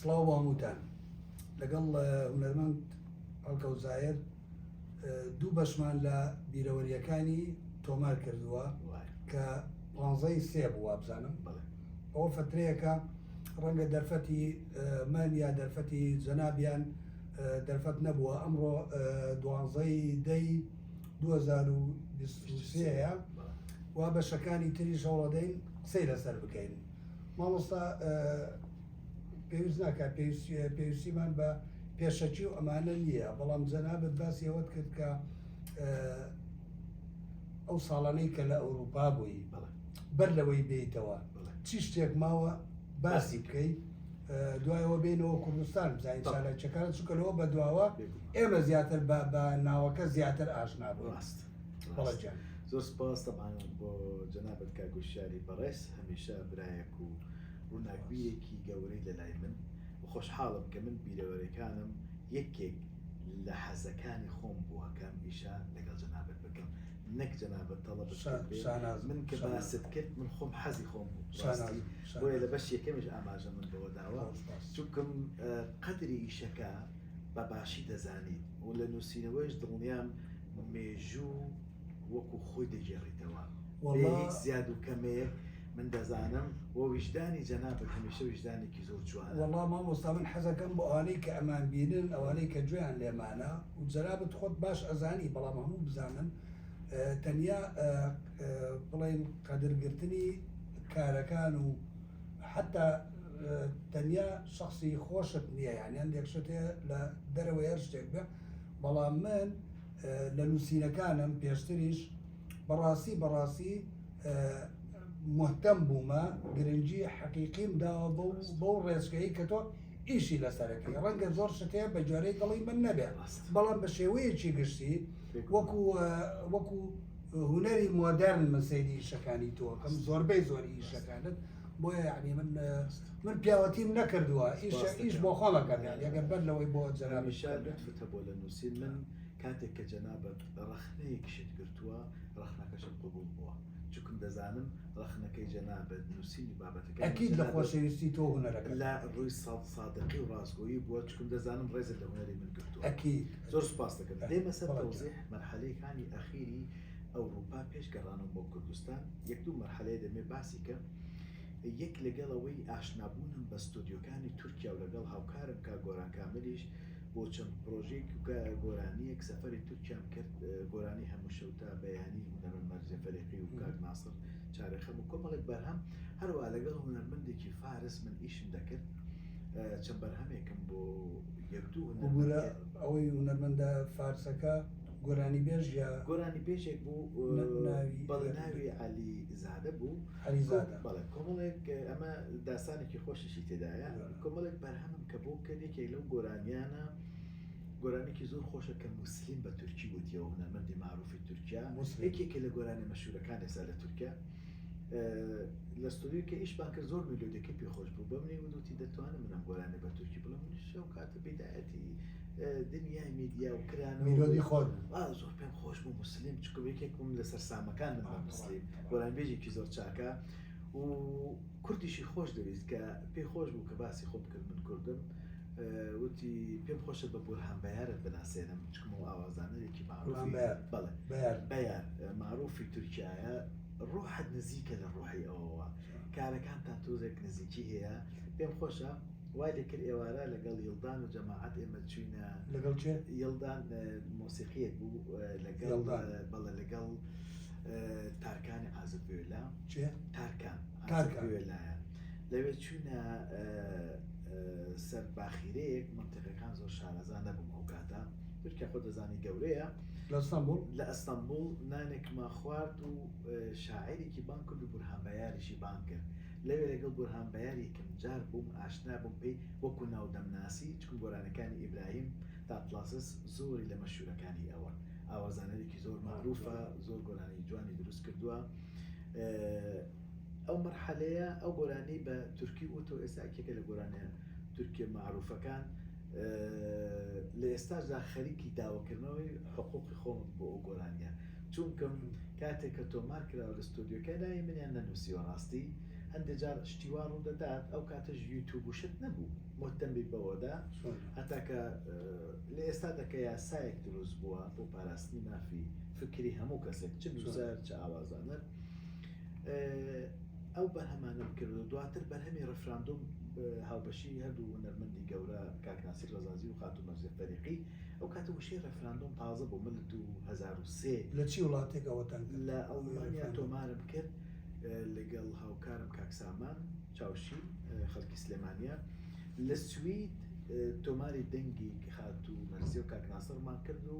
سڵاو بۆ هەمووتان لەگەڵ هونەرمەند ئەڵکەوزایر دوو بەشمان لە بیرەوەریەکانی تۆمار کردووە کە 15 بووە بزانم ئەوە فترەیەکە ڕەنگە دەرفەتی من یا دەرفەتی جەنابیان دەرفەت نەبووە ئەمڕۆ 12/2023 وا بەشەکانی تری شەوڵە دەین قسەی لەسەر بکەین مامۆستا پێویست ناکات پێویستیمان بە پێشەکی و ئەمانە نییە بەڵام جەنابەت باسی ئەوەت کرد کە ئەو ساڵانەی کە لە ئەوروپا بووی بەر لەوەی بێیتەوە چی شتێک ماوە باسی بکەیت دوایەوە بینەوە کوردستان بزانین چالاکیەکانە چونکە لەوە بەدواوە ئێمە زیاتر بە ناوەکە زیاتر ئاشنا بووین. بەڵێ زۆر سپاس تەمان بۆ جەنابەت کاگوشیاری بەڕێز هەمیشە برایەک و ڕووناکبیرێکی گەورەی لەلای من و خۆشحاڵم کە من بیرەوەریەکانم یەکێک لە حەزەکانی خۆم بووە کەم ئیشە لەگەڵ جەنابەت بکەم نەک جەنابەت تەڵەبت من کە باست کرد من خۆم حەزی خۆم بوو بۆیە لە بەش یەکەمیش ئاماژە من بەوە داوە چونکەم قەدری ئیشەکە بە باشی دەزانیت و لە نووسینەوەیش دڵنیام مێژوو وەکو خۆی دەگێڕیتەوە هیچ زیاد و کەمێک من دەزانم و ویژدانی جەنابەت هەمیشە ویژدانێکی زۆر جوانە. وەڵڵا مامۆستا من حەزەکەم بۆ ئەوانەی کە ئەمان بینن ئەوانەی کە گوێیان لێمانە و جەنابەت خۆت باش ئەزانی بەڵام هەموو بزانن تەنیا بڵێن قەدرگرتنی کارەکان و حتا تەنیا شخصی خۆشت نییە یعنی هەندێک شت لە دەرەوەی هەر شتێک بێ بەڵام من لە نووسینەکانم پێشتریش بەڕاستی مهتەم بوومە گرنگی حەقیقیم داوە بەو ڕێچکەی کە تۆ ئیشی لەسەرەکەی ڕەنگە زۆر شتەیە بە جۆرەی دڵی من نەبێت بەڵام بە شێوەیەکی گشتی وەکو هونەری مۆدەرن من سەیری ئیشەکانی تۆ کەم زۆربەی زۆری ئیشەکانت بۆیە یعنی من پیاوەتیم نەکردووە ئیش بۆ خۆمەکەم یعنی ئەگەر بەر لەوەی بۆ جەنابیشار لەتفە بۆ لە نووسین من کاتێک کە جەنابەت ڕەخنەیەکیشت گرتووە ڕەخنەکەشم قبول بووە چونکە دەزانم ڕەخنەکەی جەنابەت نووسینی بابەتەکە ئەکید لە خۆشەویستی تۆ هونەرەکە لە ڕووی سادقی و ڕاستگۆیی بووە چونکە دەزانم ڕێزت لە هونەری من گرتووە ئەکید زۆر سوپاس دەکەم دێمە سەر تەوزیح مەرحەلەیەکانی ئەخیری ئەوروپا پێشگەڕانەوە بۆ کوردستان یەک دوو مەرحەلەیە دەمێ باسی کە یەک لەگەڵەوەی ئاشنابوونم بە ستۆدیۆکانی تورکیا و لەگەڵ هاوکارم کا گۆران کاملیش بۆ چەند پرۆژێک گۆرانیەک سەفەری تورکیام کرد گۆرانی هەموو شەوتا بەیانی هونەرمەند مەرجە فەریقی و کاک ناسر چارەخەم و کۆمەڵێک بەرهەم هەروە لەگەڵ هونەرمەندێکی فارس من ئیشم دەکرد چەند بەرهەمێکم بۆ یەکدوو ئەوەی هونەرمەندە فارسەکە گۆرانی بێژ یا گۆرانی بێژێک بوو بەڵێ ناوی عەلی زادە بوو بەڵێ کۆمەڵێک ئەمە داستانێکی خۆشیشی تێدایە کۆمەڵێک بەرهەمم کە بۆ کەرێکی لەو گۆرانیانە گۆرانێکی زۆر خۆشە کە موسلیم بە تورکی وتیەوە هونەرمەندی معروفی تورکیا یەکێکە لە گۆرانی مەشهورەکان ئێستا لە تورکیا لە ستۆدیۆکە ئیشمان کرد زۆر میلۆدیەکەی پێخۆش بوو بەمنی وتی دەتوانم منم گۆرانی بە تورکی بڵێم شەو کاتە بیدایەتی دنیای میدیا و کرانەوە میلۆدی خۆت زۆر پێم خۆش بوو موسلیم چونکە یەکێک بووم لەسەر سامەکان من موسلیم گۆرانبێژێکی زۆر چاکە و کوردیشی خۆش دەویست کە پێی خۆش بوو کە باسی خۆ بکرد من کوردم وتی پێم خۆشە بە بورهان بەیارت بناسێنم چکم و ئاوازانەیەکی معروفی بەڵێ بەیار معروفی تورکیایە ڕۆحت نزیکە لە ڕۆحی ئەوەوە کارەکانتان تۆزێک نزیکی هەیە پێم خۆشە وای لێ کرد ئێوارە لەگەڵ یڵدان و جەماعەت ئێمە چوینە لەگەڵ چێ یڵدان مۆسیقیەک بوو لەگەڵ بەڵێ لەگەڵ تارکانی ئازربێلا چێ تارکان ئازربێلایە لەوێ چوینە سەر باخیرەیەک منتیقەکان زۆر شارەزان نەبووم ئەو کاتە تورکیا خۆ دەزانی گەورەیە لە ئەستەمبول نانێکما خوارد و شاعیرێکی بان کرد و بورهان بەیاریشی بان کرد لەوێ لەگەڵ بورهان بەیارێکم جار بووم ئاشنا بووم پێی وەکو ناودەمناسی چکم گۆرانەکانی ئیبراهیم تاپلاسس زۆری لە مەشهورەکانی ئەوە ئاوازانەرێکی زۆر معروفە زۆر گۆرانی جوانی دروست کردووە ئەو مەرحەلەیە ئەو گۆرانی بە تورکی وتۆ ئێستا یەکێکە لە گۆرانە تورکی معروفەکان لە ئێستادا خەریکی داواکردنەوەی حقوقی خۆم بۆ ئەو گۆرانیە چونکەم کاتێک کە تۆمار کراوە لە ستۆدیۆکە لای منیان نەنووسیوە ڕاستی هەندێک جار شتیوان ڕوو دەدات ئەو کاتەش یوتیوب و شت نەبوو مهتەمی بەوەدا هەتاکە لە ئێستا دەکە یاسایەک دروست بووە بۆ پاراستنی مافی فکری هەموو کەسێک چ نووسەر چ ئاوازانەر ئەو بەرهەمانە بکردو دواتر بەرهەمی ڕفراندۆم هاوبەشی هەردوو هونەرمەندی گەورە کاک ناسیر ڕەزازی و خاتوون مەرزیە فەریقی ئەو کاتە وشەی ڕفراندۆم تازە بوو من لە 2003 لە چی وڵاتێک ئەوەتان لە ئەڵمانیا تۆمارم کرد لەگەڵ هاوکارم کاک سامان چاوشی خەڵکی سلێمانیا لە سوید تۆماری دەنگی خاتوون مەرزیە و کاک ناسرمان کرد و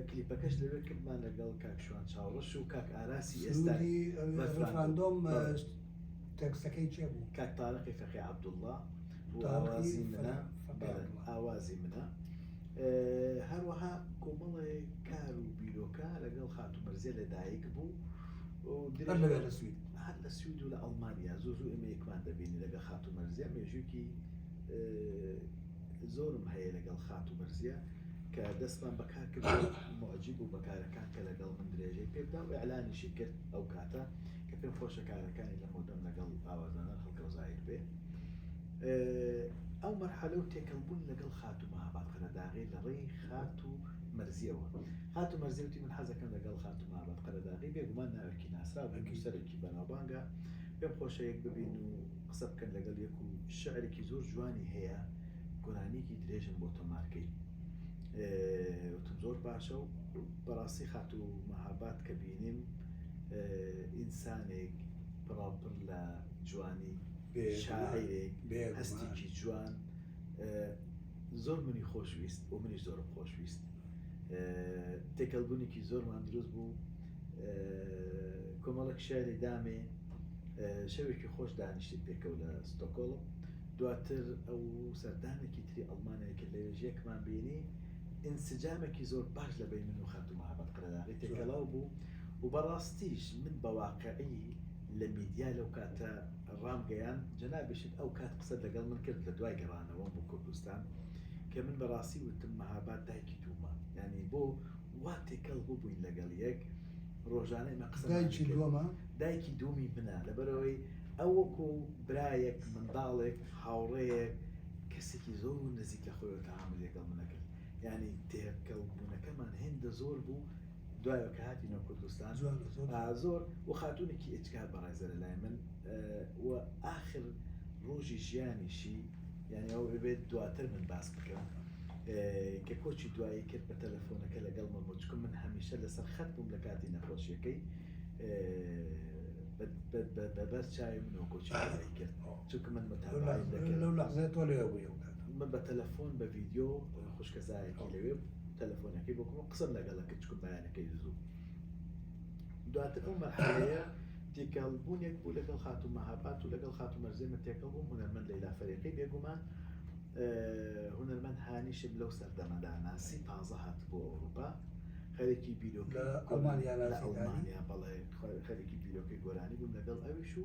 کلیپەکەش لەوێ کردمان لەگەڵ کاک شوان چاوڕەش و کاک ئاراسی ئێستا ڕفراندۆم تەکسەکەی چێ بوو؟ کاک تارقی فەقی عەبدوڵڵا و ئاوازی منە ئاوازی منە هەروەها کۆمەڵێ کار و بیرۆکە لەگەڵ خاتوون مەرزیە لەدایک بوو لەوێ لە سوید هەر لە سوید و لە ئەڵمانیا زۆر ئێمە یەکمان دەبینی لەگەڵ خاتوون مەرزیە مێژووکی زۆرم هەیە لەگەڵ خاتوون مەرزیە کە دەستمان بەکار کرد معجب و بەکارەکان کە لەگەڵ من درێژەی پێبدا و ئەعلانیشی کرد ئەو کاتە کە پێم خۆشە کارەکانی لە مۆدەم لەگەڵ ئاوازانە خەڵکە وەزایر بێ ئەو مەرحەلە و تێکەڵبوون لەگەڵ خاتوون مەهاباد قەرەداغی لە ڕێی خاتوون مەرزیەوە خاتوون مەرزیەوتی من حەزەکەم لەگەڵ خاتوون مەهاباد قەرەداغی بێگومان ناوێکی ناسرا و سەرێکی بەناوبانگە پێم خۆشە یەک ببین و قسە بکەن لەگەڵ یەک و شعرێکی زۆر جوانی هەیە گۆرانیکی درێژن بۆ تۆمارکەی وتم زۆر باشە و بەڕاستی خاتوون مەهاباد کە بینیم ئینسانێک پڕاپڕ لە جوانی شاعرێک هەستێکی جوان زۆر منی خۆشویست و منیش زۆرم خۆشویست تێکەڵبوونێکی زۆرمان دروست بوو کۆمەڵێک شعری دامێ شەوێکی خۆش دانیشتی پێکەوت لە ستۆکۆڵم دواتر ئەو سەردانێکی تری ئەڵمانەیە کە لەوێژیەکمان بینی ئینسجامێکی زۆر باش لە بین من و خاتوون مەهاباد قەرەداغی تێکەڵاو بوو و بەڕاستیش من بە واقعی لە میدیا لەو کاتە ڕامگەیان جەنابێشت ئەو کات قسە لەگەڵ من کرد لە دوای گەڕانەوە بۆ کوردستان کە من بەڕاستی وتم مەهاباد دایکی دوومە یعنی بۆ وا تێکەڵ بووین لەگەڵ یەک ڕۆژانە ئێمە قسە دایکی دووەمە دایکی دوومی منە لەبەرەوەی ئەو وەکو برایەک منداڵێک هاوڕێیەک کەسێکی زۆر نزیک لە خۆی تەعامل لەگەڵ منە کرد یعنی تێکەڵبوونەکەمان هێندە زۆر بوو دوایەوە کە هاتینەوە کوردستان زۆر و خاتوونێکی ئێجگار بەڕێزە لە لای من و ئاخر ڕۆژی ژیانیشی یعنی ئەو بێت دواتر من باس بکەم کە کۆچی دوایی کرد بە تەلەفۆنەکە لەگەڵ مەمۆچکم من هەمیشە لەسەر خەت بووم لە کاتی نەخۆشیەکەی بەبەر چاوی منەوە کۆچی دوایی کرد چونکە من متابعی دەکرد لەو لەحزەیە تۆ لەوێ بووی من بە تەلەفۆن بە ڤیدیۆ خوشکەزایەکی لەوێ تەلەفۆنەکەی بۆ قسەم لەگەڵە کرد چکم بەیانەکەی زوو دواتر ئەو مەرحەلەیە تێکەڵبوونێک بوو لەگەڵ خاتوون مەهاباد و لەگەڵ خاتوون مەرزیە من تێکەڵ بووم هونەرمەند لەیلا فەریقی بێگومان هونەرمەند هانیشم لەو سەردەمەدا ناسی تازە هات بۆ ئەوروپا خەرێکی بیرۆکە لە ئەڵمانیا بەڵێ خەرێکی بیرۆکەی گۆرانی بووم لەگەڵ ئەویش و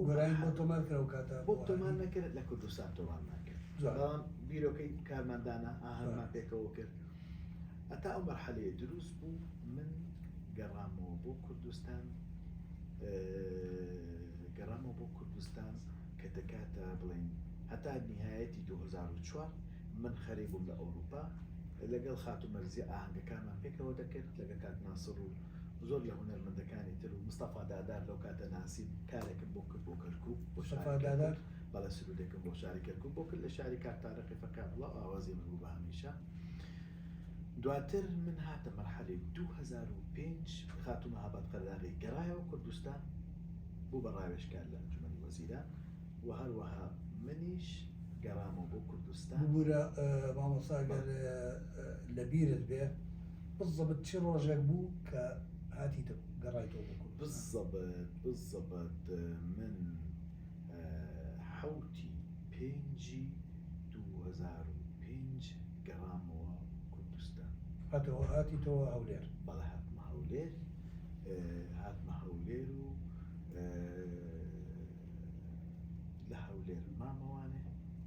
گۆرانی بۆ تۆمار کرا و کاتە بۆ تۆمار نەکرد لە کوردستان تۆمار ناکرد بەڵام بیرۆکەی کارماندانە ئاهەرمان پێکەوە کرد ئەتا ئەو مەرحەلەیە دروست بوو من گەڕامەوە بۆ کوردستان کە دەکاتە بڵێن هەتا نهایەتی 2004 من خەریک بووم لە ئەوروپا لەگەڵ خاتوون مەرزیە ئاهەنگەکانمان پێکەوە دەکرد لەگەڵ کاک ناسر و زۆر لە هونەرمەندەکانی تر و مستەفا دادار لەو کاتە ناسیم کارێکم بۆ کرد بۆ کەرکووک بۆ دادار بەڵە سرودێکم بۆ شاری کەرکووک بۆ کرد لە شاری کاک تارقی فەقی عەبدوڵڵا ئاوازی من بوو بە هەمیشە دواتر من هاتە مەرحەلەی 2005 خاتوون مەهاباد قەرەداغی گەڕایەوە کوردستان بوو بە ڕاوێژکار لە ئەنجومەنی وەزیران و هەروەها منیش گەڕامەوە بۆ کوردستان بوورە مامۆستاگەر لە بیرت بێ بزەبت چی ڕۆژێک بوو کە هاتیتە گەڕایتەوە بۆ کوردستان بالضبط من حوتی 2005 گەڕامەوە کوردستان هاتیتەوە هەولێر بەڵێ هاتمە هەولێر و لە هەولێر مامەوانێ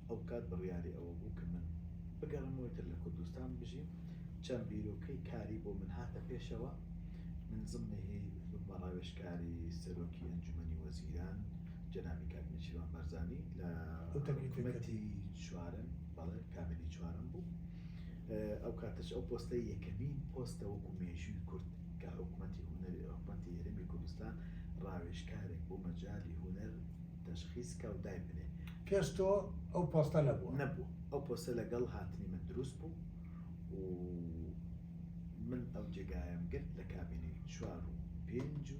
ئەو کات بڕیاری ئەوە بوو کە من بگەڕمەوەتر لە کوردستان بژیم چەند بیرۆکەی کاری بۆ من هاتە پێشەوە من زمنهی بمە ڕاوێژکاری سەرۆکی ئەنجومەنی وەزیران جنابی کاک نێچیروان بەرزانی لە ئەو تەکلیفی حکوومەتی چوارەم بەڵێ کابینی چوارەم بوو. ئەو کاتەش ئەو پۆستەی یەکەمین پۆستە وەکو مێژووی کورد کە حکوومەتی هونەری حکوومەتی هەرێمی کوردستان ڕاوێژکارێک بۆ مەجای هونەر تەشخیص کە و دای بنێ. پێش تۆ ئەو پۆستە نەبووە؟ نەبوو. ئەو پۆستە لەگەڵ هاتنی من دروست بوو و من ئەو جێگایم گرت لە کابینی 4 و 5 و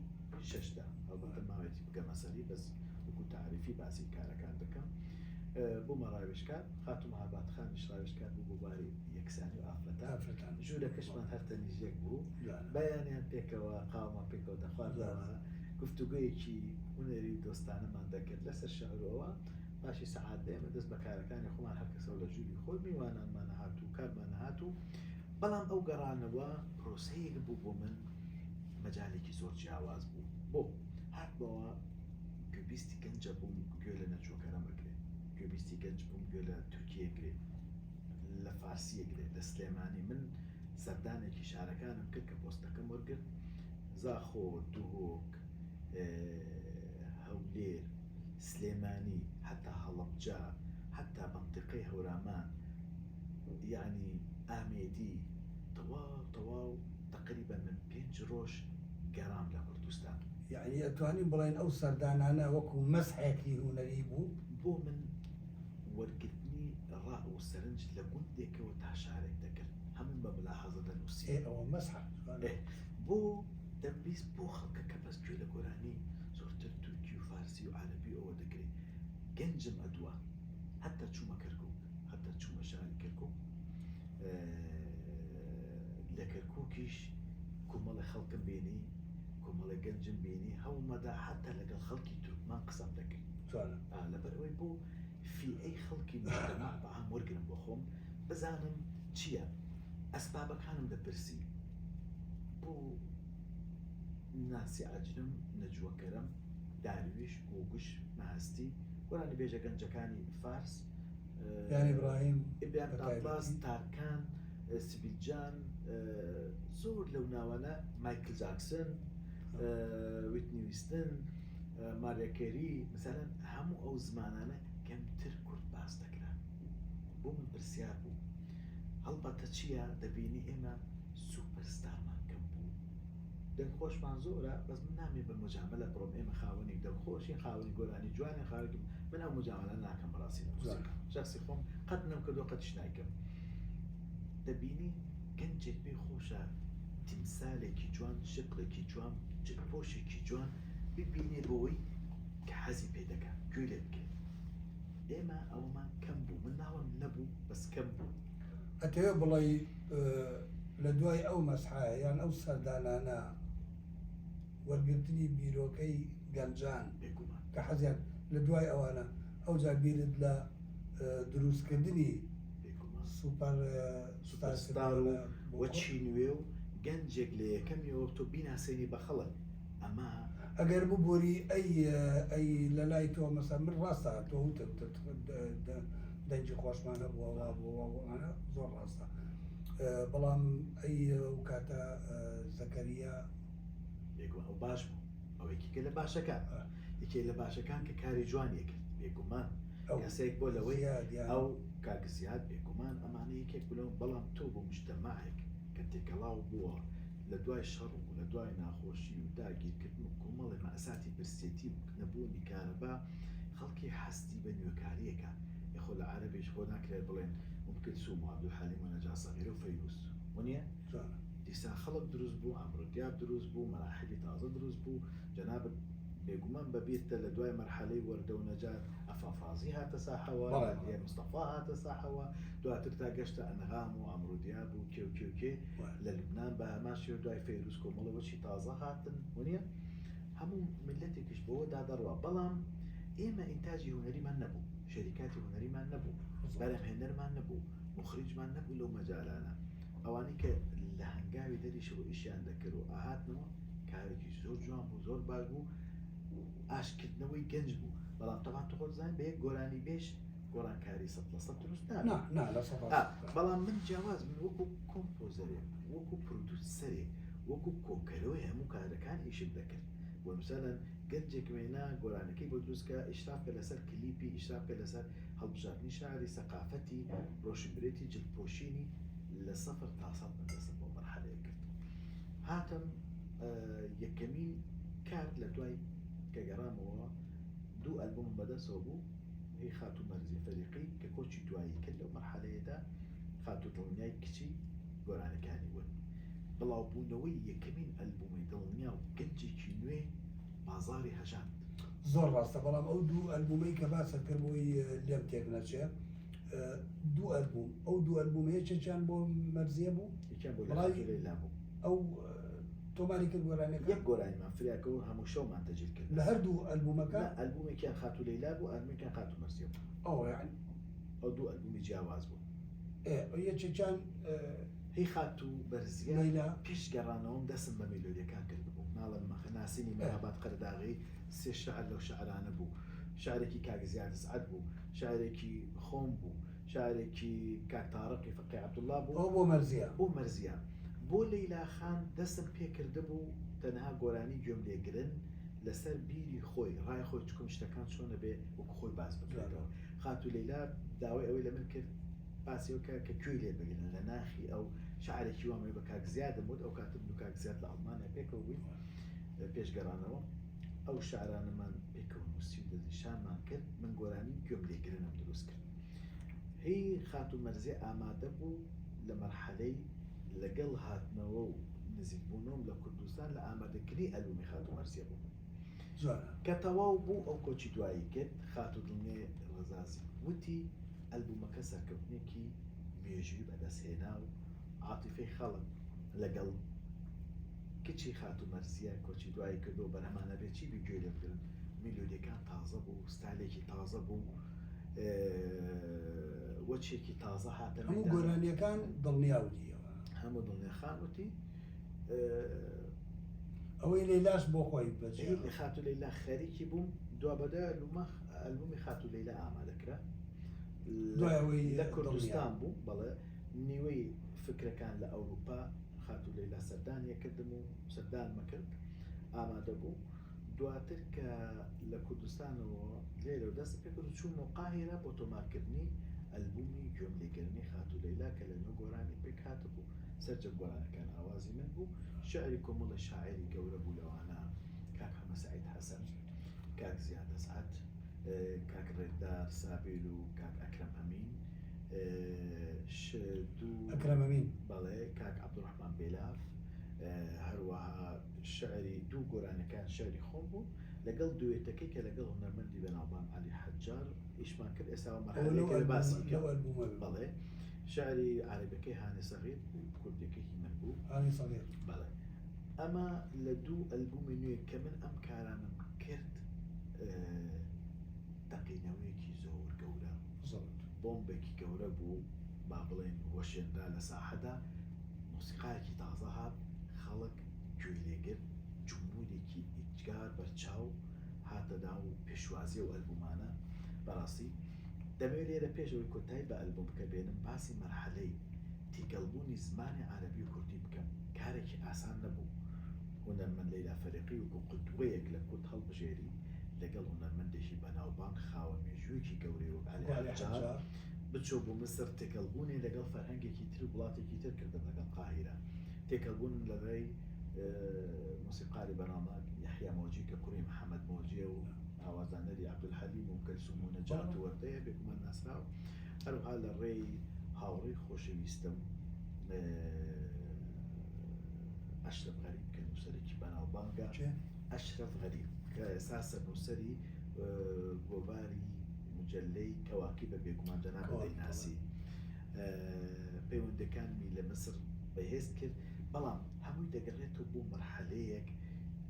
6دا. هەڵبەتە ماوەیەکی بگەمە سەری بەس وەکو تعریفی باسی کارەکان دەکەم. بوومە ڕاوێژکار، خاتومە هەباتخانیش ڕاوێژکار بوو بۆ باری یەکسانی و ئافرەتان. ژوورەکەشمان هەر تەنیژێک بوو، بەیانیان پێکەوە قاومە پێکەوە دەخواردەوە، گفتوگویەکی هونەری دۆستانەمان دەکرد لەسەر شەعرەوە. پاشی سەعات دێمە دەست بە کارەکانی خۆمان هەر کەسەوە لە ژووری خۆی میوانانمان هاتوو، کارمان هاتوو. بەڵام ئەو گەڕانەوە پرۆسەیەک بوو بۆ من مەجالێکی زۆر جیاواز بوو. بۆ هاتبەوە گوێبیستی گەنجە بووم گوێ لە نەجووکەرەم بگرێ، گوێبیستی گەنج بووم گوێ لە تورکیە گرێ، لە فارسیە گرێ، لە سلێمانی. من سەردانێکی شارەکانم کرد کە پۆستەکەم وەرگرت، زاخۆ، دوهۆک، هەولێر، سلێمانی، حتا هەڵەبجا، حتا منطقەی هەورامان، یعنی ئامێدی، تەواو تقریبا من 5 ڕۆژ گەڕام لە کوردستان. یعنی ئەتوانین بڵێن ئەو سەردانانە وەکو مەسحێکی هونەری بوو بۆ من وەرگرتنی ڕاء و سەرنج لە گوندێکەوە تا شارێک دەکرد، هەموو بە ملاحەزە دەنووسی. ئەوە مەسح بۆ دەمویست بۆ خەڵکەکە بەس گوێ لە گۆرانی زۆرتر تورکی و فارسی و عەرەبی ئەوە دەکرێت. گەنجم ئەدووە، حتا چوومە کەرکووک، حتا چوومە شاری کەرکووک. لە کەرکووکیش کۆمەڵی خەڵکم بینی، کۆمەڵی گەنجم بینی، هەوڵمەدا حتا لەگەڵ خەڵکی تورکمان قسەم دەکرد. لەبەرەوەی بۆ فیئەی خەڵکی مجتەمع بەعام وەرگرم بۆ خۆم، بزانم چییە، ئەسبابەکانم دەپرسی. بۆ ناسی عەجرم، نەجووەکەرەم، دارویش، گۆگوش، مەهەستی، گۆرانی بێژە گەنجەکانی فارس، یانی ئیبراهیم، ئیبراهیم داپلاس، تارکان، سیبیلجان، زۆر لەو ناوانە، مایکل جاکسن، ویتنی ویستن، ماریا کێری، مەسەلەن هەموو ئەو زمانانە کەمتر کورد باس دەکرا. بۆ من پرسیار بوو، هەڵبەتە چییە؟ دەبینی ئێمە سوپەرستارمان کەم بوو، دەنگخۆشمان زۆرە، بەس من نامێ بە مجاملە بڕۆم. ئێمە خاوەنی دەنگخۆشین، خاوەنی گۆرانی جوانین، خاوەنی من ئەو مجاملە ناکەم بەڕاستی لە موسیقا. شخصی خۆم قەت نەمکردووە، قەتیش نایکەم. دەبینی گەنجێک پێی خۆشە، تیمسالێکی جوان، شکڵێکی جوان، جلپۆشێکی جوان ببینێ بۆەوەی کە حەزی پێ دەکات، گوێ لێ بکەیت. ئێمە ئەوەمان کەم بوو، من ناوەم نەبوو، بەس کەم بوو. ئەتەوێ بڵێ لە دوای ئەو مەسحایە یان ئەو سەردانانە وەرگرتنی بیرۆکەی گەنجان بێگومان کە حەزیان لە دوای ئەوانە ئەوجا بیرت لە دروستکردنی سوپەرستار و وەچی نوێ و گەنجێک لە یەکەمیەوە تۆ بیناسێنی بە خەڵک. ئەمە ئەگەر ببووری ئەی لە لای تۆ مەسەڵەن من ڕاستە تۆ وتت دەنجی خۆشمانە بووەوانە زۆر ڕاستە، بەڵام ئەی ئەو کاتە زەکەریا بێگومان ئەو باش بوو، ئەوەیەکێکە لە باشەکان، یەکێک لە باشەکان کە کاری جوانیە کرد بێگومان، کەسێک بۆ لەوەی ئەو کاگزیات بێگومان ئەمانە یەکێک بلەوە. بەڵام تۆ بۆ مجتەماعێک کە تێکەڵاو بووە لە دوای شەڕ و لە دوای ناخۆشی و داگیرکردن و کۆمەڵی مەئساتی برسێتی نەبوونی کارەبا، خەڵکی هەستی بە نوێکاریەکە. یەخۆ لە عەرەبیش خۆ ناکرێت بڵێن ئوم عەبدولحەلیم و نەجا سەغیر و فەیروز، وانە دیسان خەڵک دروست بوو، ئەمڕۆ دیاب دروست بوو، مەراحلی تازە دروست بوو. جەنابەت بێگومان بەبێتە لە دوای مەرحەلەی وەردە و نەجات ئەفافازی هاتە ساحەوە، مستەفا هاتە ساحەوە، دواتر تا گەشتە ئەنغام و ئەمڕۆ دیاب و کێ لە لوبنان بە هەماشی و دوای فەیروز کۆمەڵەوەچی تازە هاتن، وانە هەموو ملەتێکیش بەوە دادەڕوە. بەڵام ئێمە ئینتاجی هونەریمان نەبوو، شەریکاتی هونەریمان نەبوو، بەرهێنەرمان نەبوو، مخریجمان نەبوو لەو مەجالانە. ئەوانەی کە لە هەنگاوی دەریشەوە ئیشیان دەکرد و ئاهاتنەوە کارێکی زۆر جوان بوو، زۆر باش بوو، ئاشکردنەوەی گەنج بوو. بەڵام تەمان تۆ خۆت زانین بە یەک گۆرانی بێش گۆرانکاری 100% دروست نابێت. بەڵام من جیاواز من وەکو کۆمپۆزەرێک، وەکو پرۆدوسەرێک، وەکو کۆکەرەوەی هەموو کارەکان ئیشم دەکرد. بۆ مثالەن گەنجێک وێنا گۆرانەکەی بۆ دروستکە ئیشراف لەسەر کلیپی ئیشراف لەسەر هەڵبژاردننی شاری سەقافەتی ڕۆشنبرێتی جلپۆشینی لە 0 تا 100 بەدەست بۆ مەرحەلەیە کرد. هاتم یەکەمین کار لە دوای کە گەڕامەوە دوو ئەلبوم بەدەستەوە بوو هی خاتو مەرزی فەریقی کە کۆچی دوایی کرد لەو مەرحەلەیەدا خاتو دڵنیای کچی گۆرانەکانی ون بڵاوبوونەوەی یەکەمین ئەلبومی دڵنیا و گەنجێکی نوێ بازاری هەژاند. زۆر ڕاستە بەڵام ئەو دوو ئەلبومەی کە باسە کردبووی لێم تێک نەچێ دوو ئەلبوم ئەو دوو ئەلبومەیە چێکیان بۆ مەرزیە بوو یەکیان بۆ لەلا بوو ئەو تۆماری کرد گۆرانەکە یەک گۆرانیمان فریاکە و هەموو شەومان تەجیل کرد لە هەردوو ئەلبومەکە ئەلبومێکیان خاتو لەیلا بوو ئەلبومێکیان خاتو مەرزیە بوو ئەو یعنی ئەو دوو ئەلبومی جیاواز بوو یەکێکیان هی خاتو بەرزیە لەیلا پێش گەڕانەوەم دەستم بە مێلۆدیەکان کرد بوو ناڵم ناسینی مەهاباد قەرداغی سێ شەعر لەو شەعرانە بوو شارێکی کاگزیار سعد بوو شارێکی خۆم بوو شارێکی کاکتارەقی فەقی عەبدوڵڵا بوو ئەو بۆ مەرزیە بۆ مەرزیە بۆ لەیلا خان دەستم پێکرده بوو تەنها گۆرانی گوێم لێگرن لەسەر بیری خۆی ڕای خۆی چکم شتەکان چۆنە بێ وەکو خۆی باس بکرێتەوە خاتو لەیلا داوای ئەوەی لە من کرد باسیەوەکە کە کوێی لێ بگرن لە ناخی ئەو شعرێکی وامێ بە کاکزیادم بود ئەو کاتب و کاکزیاد لە ئەڵمانیا پێکەوە بووین پێشگەڕانەوە ئەو شعرانەمان پێکەوە نووسی و دەستنیشانمان کرد من گۆرانی گوێم لێگرنم دروست کرد. هی خاتو مەرزێ ئامادە بوو لە مەرحەلەی لەگەڵ هاتنەوە و نزیکبوونەوەم لە کوردستان لە ئامادەکردنی ئەلبومی خاتو مەرزیە بوو کە تەواو بوو ئەو کۆچی دوایی کرد خاتو دڵنێ ڕەزازی وتی ئەلبومەکە سەرکەوتنێکی مێژووی بەدەستهێنا و عاتیفەی خەڵک لەگەڵ کچی خاتو مەرزیە کۆچی دوایی کردو بەرهەمانە بێت چی بیگوێ لێ بگرن میلۆدیەکان تازە بوو ستایلێکی تازە بوو وەچێکی تازە هاتە هەموو گۆرانیەکان دڵنیاودیەوە هەموو دڵنیا خانوتی ئەوەی لەیلاش بۆ خۆی بەجێ خاتو لەیلا خەریکی بووم دوابەدە ئەلبومی خاتو لەیلا ئامادەکرا لە کوردستان بوو بەڵێ نیوەی فکرەکان لە ئەوروپا خاتو لەیلا سەردانیە کردم و سەردانمە کرد ئامادە بوو دواتر کە لە کوردستانەوە لێرە دەست پێکرد چوون و قاهێرە بۆ تۆمارکردنی ئەلبومی گوێم لێگرنی خاتو لەیلا کە لە نۆ گۆرانی پێک هاتە بوو سەرجە گۆرانەکان ئاوازی من بوو شعری کۆمەڵە شاعری گەورە بوو لەوانە کاک محەممەد سەعید حەسەن کاک زیاد ئەسعەد کاک ڕێدار سابیر و کاک ئەکرەم ئەمین ئەکرەم ئەمین بەڵێ کاک عەبدوڕەحمان بێلاف هەروەها شعری دوو گۆرانەکان شعری خۆم بوو لەگەڵ دوێتەکەی کە لەگەڵ هونەرمەندی بەناوبانگ عەلی حەجار ئیشمان کرد ئێستا مەرحەلەیەکە باسی بەڵێ شعری عەرەبیەکەی هانی سەغیر کوردیەکەی من بوو هانی سەغیر بەڵێ ئەمە لە دوو ئەلبومی نوێ کە من ئەم کارانم کرد تەقینەوەیەکی زۆر گەورە بۆمبێکی گەورە بوو با بڵێن وەشێنرا لە ساحەدا مۆسیقایەکی تازە هات خەڵک گوێی لێگرت جمهورێکی ئیجگار بەرچاو هاتەدا و پێشوازی و ئەلبومانە بەڕاستی دەمەوێت لێرە پێشەوەی کۆتایی بە ئەلبوم بکە بێنم باسی مەرحەلەی تێکەڵبوونی زمانی عەرەبی و کوردی بکەم کارێکی ئاسان نەبوو هونەرمەند لەیلا فەریقی وەکو قودوەیەک لە کورد هەڵبژێری لەگەڵ هونەرمەندێکی بەناوبانگ خاوە مێژوویەکی گەورەی وەک عەلی حەجار بچۆ بۆ مسر تێکەڵبوونی لەگەڵ فەرهەنگێکی تر و وڵاتێکی تر کردن لەگەڵ قاهیرە تێکەڵبوون لەبەرەی مۆسیقاری بەناوبانگ یەحیا مۆجی کە کوڕی محەممەد مۆجیە و ئاوازانەری عەبدولحەلیم و کەلسوم و نەجات و وەردەیە بێگومان ناسراوە هەروها لە ڕێی هاوڕێی خۆشەویستم ئەشرەف غەریب کە نووسەرێکی بەناوبانگە ئەشرەف غەریب کە ئێستا سەرنووسەری گۆڤاری مجلەی کەواکیبە بێگومان جەنابە دەیناسی پەیوەندەکانمی لە مسر بەهێز کرد بەڵام هەمووی دەگەڕێتەوە بۆ مەرحەلەیەک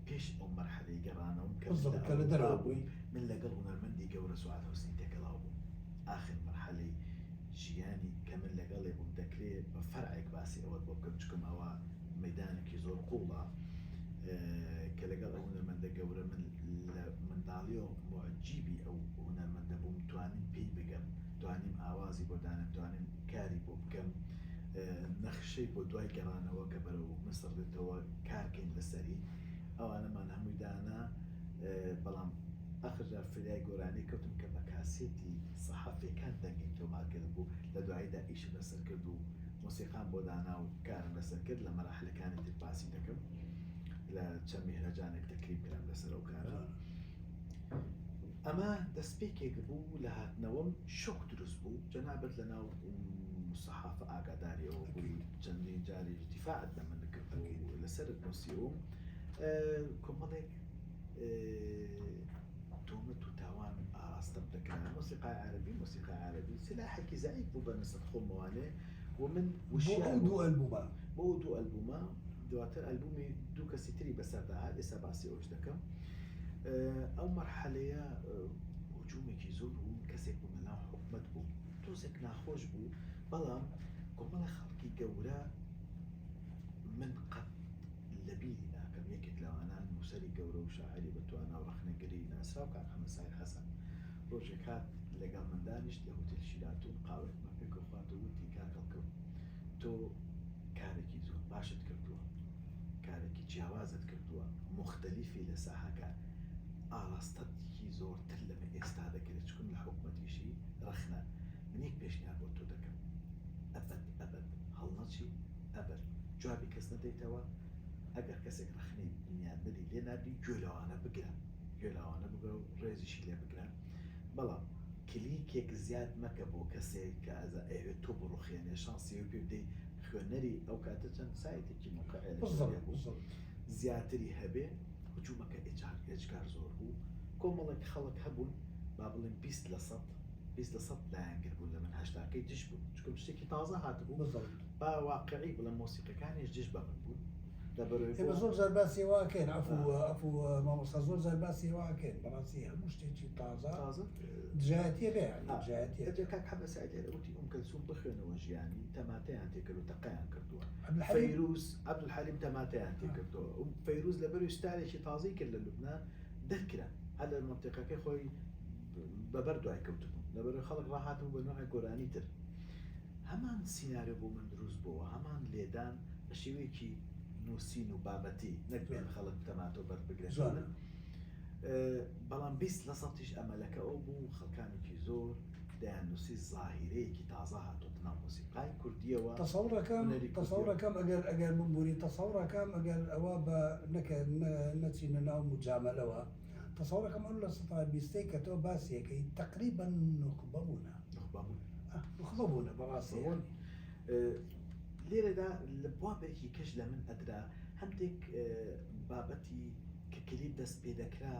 پێش ئەو مەرحەلەی گەڕانەوەم کە لە دەرەوە بووی من لەگەڵ هونەرمەندی گەورە سوعاد حوسنی تێکەڵاو بووم ئاخر مەرحەلەی ژیانی کە من لەگەڵێ بووم دەکرێت بە فەرعێک باسی ئەوە بۆ بکەم چکم ئەوە مەیدانێکی زۆر قوڵە کە لەگەڵ ئەو هونەرمەندە گەورە من لە منداڵی و معجیبی ئەو هونەرمەندە بووم توانیم پێی بگەم توانیم ئاوازی بۆ دانم توانیم کاری بۆ بکەم نەخشەی بۆ دوای گەڕانەوە کە بەرەو مسر دێتەوە کارکەین لەسەری ئەوانەمان هەمووی دانا بەڵام آخر جار فریای گۆرانی کەوتم کە بە کاسێتی سەحافیەکان دەنگین تۆمارکرد بوو لە دواییدا ئیشم لەسەر کرد و مۆسیقام بۆ دانا و کارم لەسەر کرد لە مەراحلەکانی تر باسی دەکەم لە چەند میهرەجانێک تەکلیف کرام لەسەر ئەو کارە. ئەمە دەستپێکێک بوو لە هاتنەوەم شۆک دروست بوو جەنابەت لە ناو سەحافە ئاگاداریەوە بووی چەندین جاری دیفاعت لە من کرد و لەسەر نووسیەوەم کۆمەڵێک تۆمەت و تاوان ئاراستە دەکران مۆسیقای عەرەبی مۆسیقای عەرەبی سلاحێکی زەعیف بوو بە نسبەت خۆمەوانێ ومن وشیان دوو ئەلبومە بۆ دوو ئەلبومە دواتر ئەلبومی دوو کەسی تری بەسەردا هات ئێستا باسی ئەوش دەکەم. ئەو مەرحەلەیە هجوومێکی زۆر بوو کەسێک بوو لەناو حکومەت بوو تۆزێک ناخۆش بوو بەڵام کۆمەڵە خەڵکی گەورە من قەت لەبیری ناکەم یەکێک لەوانان نووسەری گەورە و شاعری بەتوانە و ڕەخنەگەری ناسرا و کاک حەمەد حەسەن ڕۆژێک هات لەگەڵ من دانیشت لە هۆتێل شیراتون قاوەیەکمان پێ کەوتووە وتی کاکەڵکەم تۆ کارێکی زۆر باشت کردووە کارێکی جیاوازت کردووە مختەلیفی لە ساحەکە ئاراستەیەکی زۆرتر لەمە ئێستا دەکرێت چکن لە حکومەتیشی ڕەخنە من یەک پێشنیار بۆ تۆ دەکەم ئەبەد هەڵنەچی ئەبەد جوابی کەس نەدەیتەوە ئەگەر کەسێک ڕەخنەی دنیان بدی لێ نابی گوێلەوانە بگرە و ڕێزیشی لێ بگرە بەڵام کلیکێک زیاد مەکە بۆ کەسێک کە ئەزە ئەوێت تۆ بڕوخێنێ شانسی و پێ بدەی خوێنەری ئەو کاتە چەند سایتێکی موقعێ زیاتری هەبێ هجوومەکە ئێجگار زۆر بوو کۆمەڵێک خەڵک هەبوون با بڵێن 20% لایەنگر بوون لە من هەشتاکەی دش بوو چکە شتێکی تازە هاتبوو با واقعی بڵێن مۆسیقەکانیش دش بە من بوون ئێمە زۆر زار باسی واکەین ئەفو مامۆستا زۆر زار باسی واکەین بەڕاستی هەموو شتێکی تازە دژایەتیە بێ دژایەتیە کاک حەمەد سەعیدی لەوتی کەلسوم بخوێنەوە ژیانی تەماتەیان تێکرد و تەقەیان کردووە فەیروز عەبدولحەلیم تەماتەیان تێکردووە فەیروز لەبەروی ستایلێکی تازەی کرد لە لوبنان دەرکرا هەر لە مەنتیقەکەی خۆی بەبەر دوای کەوتبوو لەبەروی خەڵک ڕاهاتبوو بە نوعی گۆرانی تر هەمان سیناریۆ بۆ من دروست بووە هەمان لێدان بە شێوەیەکی نووسین و بابەتی نەکبێن خەڵک تەماتۆ بەربگرێت بەڵام 20% ئەمەلەکە ئەو بوو خەڵکانێکی زۆر دایان نووسی زاهیرەیەکی تازە هاتووە ناو مۆسیقای کوردیەوە تەسەوڕەکەم ئەگەر من بووری تەسەوڕەکەم ئەگەر ئەوە بە نەچینە ناو مجاملەوە تەسەوڕەکەم ئەو لە سەتا 20 کە تۆ باسیەکەی تقریبا نخبە بوونە بەڕاستی لێرەدا لە بابێکی کەش لە من ئەدرا هەندێک بابەتی کە کلیپ دەست پێ دەکرا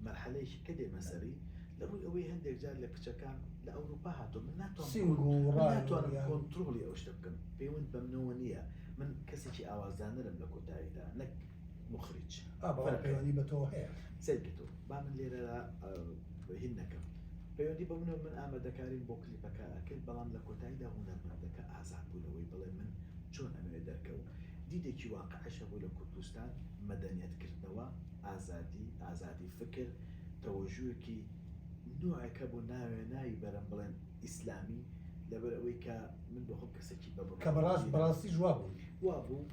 مەرحەلەیەکی کە دێمەسەری لە ڕووی ئەوەی هەندێک جار لە کچەکان لە ئەوروپا هاتووە من ناتوانم کۆنتڕۆڵی ئەو شتە بکەم پەیوەند بە منەوە نییە من کەسێکی ئاوازدانەرم لە کۆتاییدا نەک مخریج پەیوەندی بە تۆ هەیە سەرکەتۆ با من لێرە هین نەکەم پەیوەندی بە منەوە من ئامادەکاریم بۆ کلیپەکە ئەکرد بەڵام لە کۆتاییدا هونەرمەندەکە ئازاد بوونەوەی بڵێ من چۆن ئەمەوێت دەرکەوت دیدێکی واقعەشە بوو لە کوردستان مەدەنیەتکردنەوە ئازادی فکر تەوەژوویەکی نوعەکە بۆ ناوێناوی بەرەم بڵێن ئیسلامی لەبەر ئەوەی کە من بە خۆم کەسێکی کە بەڕاستی جواب بوو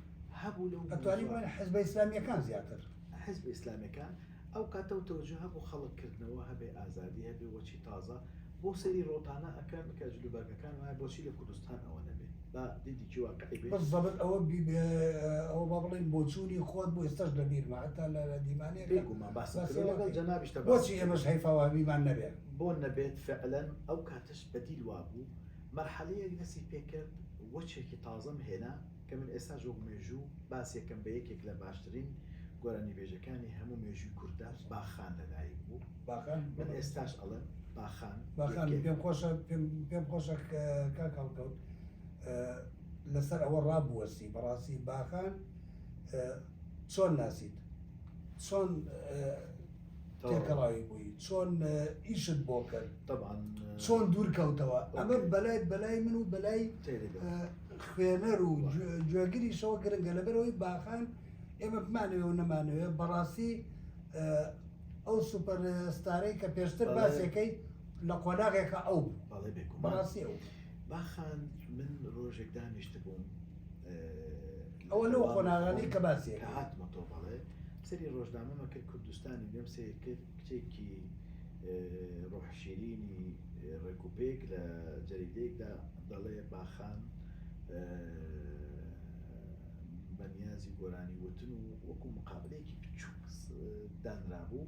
هەبوو لەو ئەتوانی بڵێن حیزبە ئیسلامیەکان زیاتر حیزبە ئیسلامیەکان ئەو کاتە و تەوەجوه هەبوو خەڵککردنەوە هەبێ ئازادی هەبێ وەچی تازە بۆ سەری ڕۆتانە ئەەکەن کە جلوبەرگەکان وایە بۆچی لە کوردستان ئەوە نەبێت با دیدێکی واقعی بێت بەڵێت ئەوە با بڵێن بۆچوونی خۆت بۆ ئێستاش لە بیرما هەتا لە دیمانەیە بێگومان باسەکە جەنابیشتە بۆچی ئێمەش هەیفاوابیمان نەبێت بۆ نەبێت فعلەن ئەو کاتش بەدیل وابوو مەرحەلەیەک دەستی پێکرد وەچێکی تازەم هێنا کە من ئێستا ژۆک مێژوو باسێکم بە یەکێک لە باشترین گۆرانی بێژەکانی هەموو مێژووی کوردە باخان لەلایەک بوو من ئێستاش ئەڵێن باخان پێم خۆشە کاک هەڵکەوت لەسەر ئەوە ڕابوەسی بەڕاستی باخان چۆن ناسیت چۆن تێکەڵاوی بووی چۆن ئیشت بۆ کرد چۆن دوور کەوتەوە ئەمە بەلای من و بەلای خوێنەر و گوێگریشەوە گرنگە لەبەرەوەی باخان ئێمە بمانەوێ و نەمانەوێ بەڕاستی ئەو سوپەرستارەی کە پێشتر باسێکەی لە قۆناغێکە ئەو بەڕاستی ئەو باخان من ڕۆژێک دانیشت بووم ئەوە لەو قۆناغانەی کە باسیەکە هاتمە تۆ بەڵێ سەری ڕۆژنامەمە کرد کوردستانی لێم سیر کرد کچێکی ڕۆح شیرینی ڕێکوپێک لە جەریدەیەکدا دەڵێ باخان بەنیازی گۆرانی وتن و وەکو مقابلەیەکی بچووک دانرابوو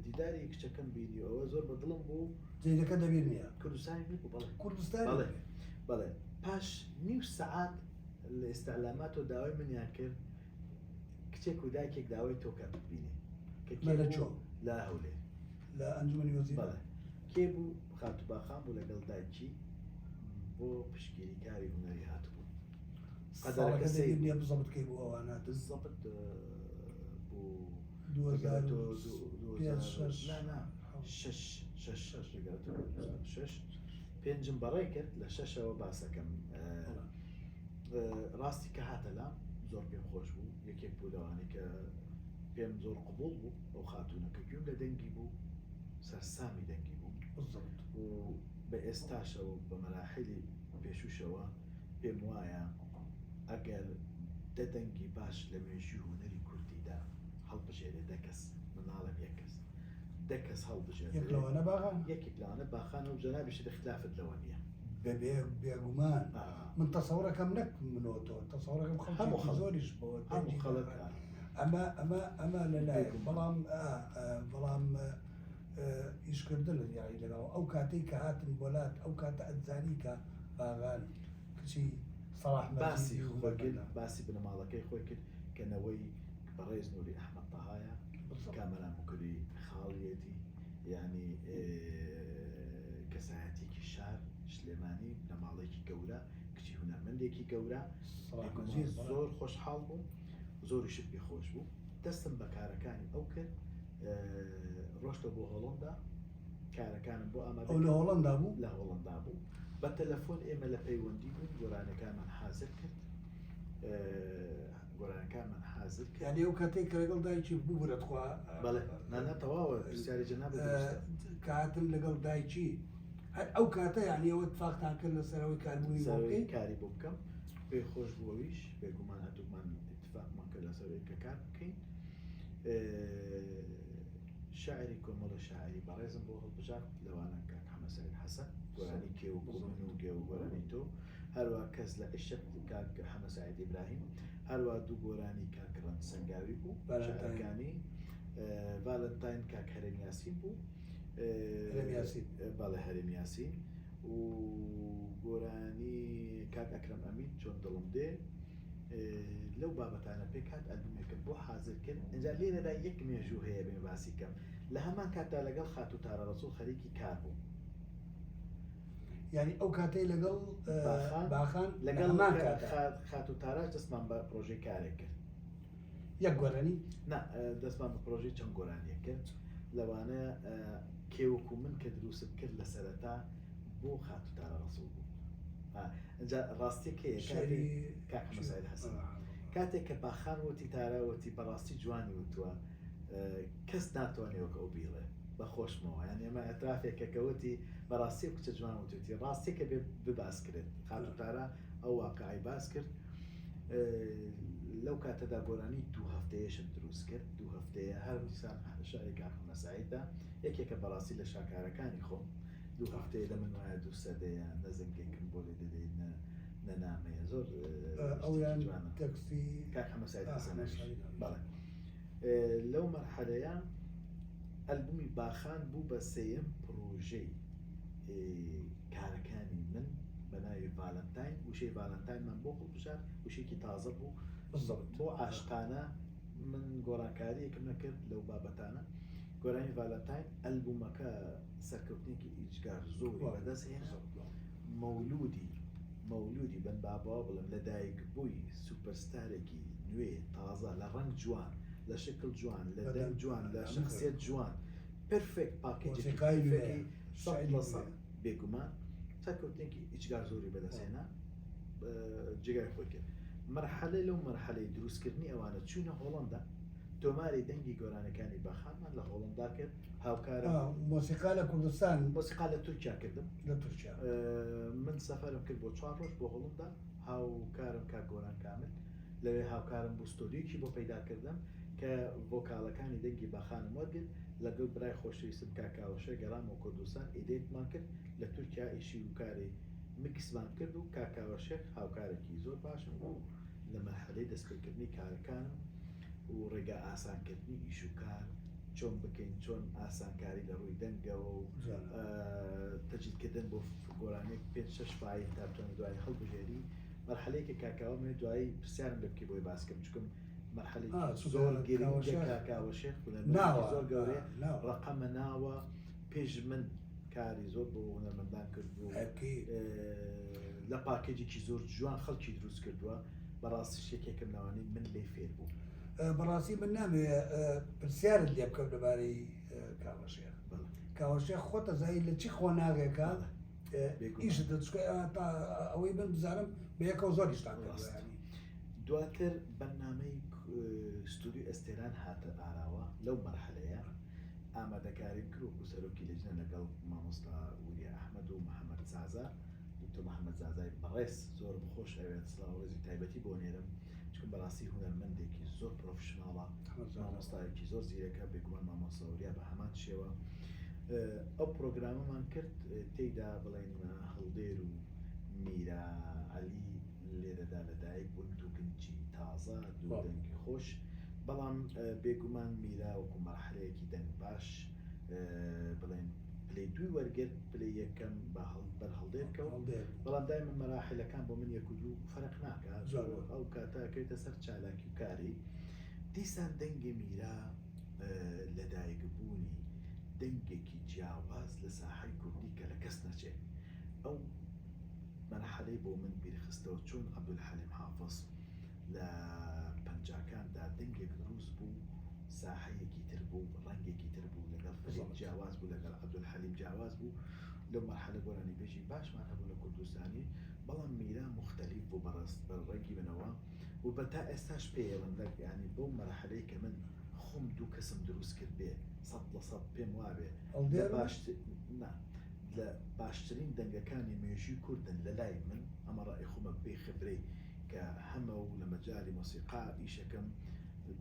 دیداری کچەکەم بینی ئەوە زۆر بەدڵم بوو جێدەکە دەبیر نییە کوردستانی بوو بەڵێ کوردستان بەڵێ پاش نیو سەعات لە ئێستاعلامات و داوای منیان کرد کچێک و دایکێک داوای تۆکە ببینێ لە چۆ لا هەولێ لە ئەنجومەنی وەزیر بەڵێ کێ بوو خاتوباخان بوو لەگەڵ دایکی بۆ پشگیریکاری هونەری هاتبوو قەدەرەکە دەبیر نییە بزەبت کەی بۆ ئەوانە بالضبط بوو 2006 پێنجم بەڕێ کرد لە شەشەوە باسەکەم ڕاستی کە هاتە لام زۆر پێم خۆش بوو یەکێک بوو لەوانەی کە پێم زۆر قبول بوو ئەو خاتونەکە گوێم لە دەنگی بوو سەرسامی دەنگی بوو و بە ئێستاشەوە بە مەراحلی پێشوشەوە پێم وایە ئەگەر دەدەنگی باش لە مێژوی هونەری کوردیدا هەڵبژێرێ دەکەس مناڵم یەکەس دەکەس هەڵبژێر یەکلەوانە باغان یەکێک لەوانە باخانە و جەنابیش اختلافت لەوە نییە بێگومان من تەسەوڕەکەم نەک منەوە تۆ تەسەوڕەکەم خەڵکی زۆریش بۆ هەموو خەڵک ئەمە لەلایەک بەڵام ئیشکردن یاری لەگەڵ ئەو کاتەی کە هاتن بۆلات ئەو کاتە ئەتزانی کە باغان کچی سەڵاح باسی باسی بنەماڵەکەی خۆی کرد کەنەوەی بەڕێز نووری ئەحمەد تەهایە کامەران بکردی خاڵیەتی یعنی کەسایەتێکی شار سلێمانی بنەماڵێکی گەورە کچی هونەرمەندێکی گەورە زۆر خۆشحاڵ بوو زۆریشت پێ خۆش بوو دەستم بە کارەکانی ئەو کرد ڕۆشتە بۆ هۆڵندا کارەکانم بۆ ئامادە لە هۆڵندا بوو لە هۆڵندا بوو بە تەلەفۆن ئێمە لە پەیوەندی بوون گۆرانەکانمان حازر کرد گۆرانەکانمان حازر کرد یعنی ئەو کاتێک کە لەگەڵ دایکی بوو بورەتخوا بەڵێ نانە تەواوە پرسیاری جەناب کاتم لەگەڵ دایکی ئەو کاتە یعنی ئەوە اتفاقتان کرد لەسەرەوەی کاربوونی کاری بۆ بکەم پێی خۆش بووەویش بێگومان هەردووکمان اتفاقمان کرد لەسەرەوەی کە کار بکەین شاعری کۆمەڵە شاعری بەڕێزم بۆ هەڵبژارد لەوانە کاک حەمەد سەعید حەسەن گۆرانی کێ و کومن و گێ و گۆرانی تۆ هەروە کەس لە عیشق کاک حەمەد سەعید ئیبراهیم هەروە دوو گۆرانی کاک ڕەند سەنگاوی بوو شاعرەکانی ڤالنتاین کاک هەرێم یاسین بوو باڵێ هەرێم یاسین و گۆرانی کاک ئەکرەم ئەمین چۆن دڵم دێ لەو بابەتانە پێک هات ئەلبومێکم بۆ حازر کرد اینجا لێرەدا یەک مێژوو هەیە بێ باسی کەم لە هەمان کاتدا لەگەڵ خاتو تارە ڕەسوڵ خەریکی کار بوو یعنی ئەو کاتەی لەگەڵ باخان لەگەڵ خاتو تاراش دەستمان بە پرۆژەی کارێک کرد یەک گۆرانی نا دەستمان بە پرۆژەی چەند گۆرانیە کرد لەوانە کێوەکو من کە دروست کرد لە سەرەتا بۆ خاتو تارە ڕەسوڵ بوو اینجا ڕاستیەک هەیە کاک حەمەد سەعید حەسەن کاتێک کە باخان وتی تاراوەتی بەڕاستی جوانی وتووە کەس ناتوانێتەوە ئەو بیڵێ بەخۆشمەوە یان ئێمە ئەترافێکە کەوتی بەڕاستی کچە جوان وتوتی ڕاستێکە بێ بباس کرێت خاتو تارە ئەو واقعی باس کرد لەو کاتەدا گۆرانی دوو هەفتەیەشم دروست کرد دوو هەفتەیە هەر دیسان شعری کاک حەمەد سەعیددا یەکێکە بەڕاستی لە شاکارەکانی خۆم دوو هەفتەیە لە من وایە دوو سەدەیە نەزنگێکم بۆ لێ دەدەین نەنامەیە زۆر ئەویان تەکستی کاک حەمەد سەعید حەسەنیش بەڵێ لەو مەرحەلەیە ئەلبومی باخان بوو بە سێیەم پرۆژەی کارەکانی من بە ناوی ڤالنتاین وشەی ڤالنتاینمان بۆ هەڵبژار وشێکی تازە بوو بۆ عاشقانە من گۆڕانکاریەکم نەکرد لەو بابەتانە گۆرانی ڤالنتاین ئەلبومەکە سەرکەوتنێکی ئیجگار زۆری بەدەست هێنا مەولودی بن بابەوە بڵم لە دایک بووی سوپەرستارێکی نوێ تازە لە ڕەنگ جوان لە شکل جوان لە دەنگ جوان لە شخصیت جوان پرفکت پاکێجێکی بێگومان سەرکەوتنێکی ئیجگار زۆری بەدەستهێنا جێگای خۆی کرد مەرحەلە لەو مەرحەلەی دروستکردنی ئەوانە چوونە هۆڵندا تۆماری دەنگی گۆرانەکانی باخانمان لە هۆڵندا کرد هاوکارە مۆسیقا لە کوردستان مۆسیقا لە تورکیا کردم لە تورکیا من سەفەرم کرد بۆ 4 ڕۆژ بۆ هۆڵندا هاوکارم کاک گۆران کامل لەوێ هاوکارم بۆ ستۆدیۆکی بۆ پەیدا کردم کە ڤۆکالەکانی دەنگی باخانم وەرگرت لەگەڵ برای خۆشەویستم کاکاوەشە گەڕامەوە کوردستان ئیدێتمان کرد لە تورکیا ئیشی و کاری میکسمان کرد و کاکاوەشێک هاوکارێکی زۆر باشم بوو لە مەرحەلەی دەستپێکردنی کارەکانم و ڕێگا ئاسانکردنی ئیش و کار چۆن بکەین چۆن ئاسانکاری لە ڕووی دەنگەوە و تەجدیدکردن بۆ گۆرانێک 5-6 فایل تا بتوانێت دوای هەڵبژێری مەرحەلەیەکە کاکاوە دوایی پرسیارم لێ بکەی بۆی باسکەم چکم مەرحەلەی زۆر گرنگە کاکاوەشێک زۆر گەورەیە ڕقەمە ناوە پێش من کاری زۆر بۆ هونەرمەندان کرد بوو لە پاکێجێکی زۆر جوان خەڵکی دروست کردووە بەڕاستی شتێکێکم ناوانەی من لێ فێر بوو. بەڕاستی من نامەوێت پرسیارت لێ بکەم لەبارەی کاوەشێخ. کاوەشێخ خۆتە زایی لە چی خۆ ناغێکە ئیشت تا ئەوەی من بزانم بە یەکەوە زۆریشتان کردووە. دواتر بەرنامەی ستودیۆ ئەستێران هاتە ئاراوە لەو مەرحەلەیە ئامادەکاریم کرد و سەرۆکی لەجنە لەگەڵ مامۆستا وریە ئەحمەد و محەممەد زازا دکتۆر محەممەد زازای بەڕێز زۆر بخۆش ئەوێت سڵاوڕێزی تایبەتی بۆ نێرم چکم بەڕاستی هونەرمەندێکی زۆر پرۆفشناڵە مامۆستایەکی زۆر زیرەکە بێگومان مامۆستا وریا بە هەمان شێوە ئەو پرۆگرامەمان کرد تێیدا بڵێن هەڵدێر و میرا عەلی لێرەدا لەدایک بوون دوو گنجی تازە دوو دەنگی خۆش بەڵام بێگومان میرا وەکو مەرحەلەیەکی دەنگ باش بڵێن پلەی دوی وەرگرت پلەی یەکەم بەر هەڵدێر کەوت بەڵام دایمە مەراحلەکان بۆ من یەک و دوو فەرق ناکات ئەو کاتاکەوێتە سەر چالاکی و کاری دیسان دەنگی میرا لەدایکبوونی دەنگێکی جیاواز لە ساحەی کوردی کە لە کەس نەچێت ئەو مەرحەلەی بۆ من بیرخستەوە چۆن عەبدولحەلیم حافظ لە پەنجاکاندا دەنگێک دروست بوو ساحەیەکی تر بوو ڕەنگێکی تر بوو لەگەڵ فەرید جیاواز بوو لەگەڵ عەبدولحەلیم جیاواز بوو لەو مەرحەلە گۆرانی بێژی باشمان هەبوو لە کوردستانی بەڵام میرا مختەلیف بوو بەڕاست بەڕێگی منەوە و بە تا ئێستاش پێوەندە یعنی بۆ مەرحەلەی کە من خۆم دوو کەسم دروست کرد بێ 100% پێم وابێ لە باشترین دەنگەکانی مێژووی کوردن لە لای من ئەمە ڕای خۆمە بێ خبرەی کە هەمە و لە مەجای مۆسیقا ئیشەکەم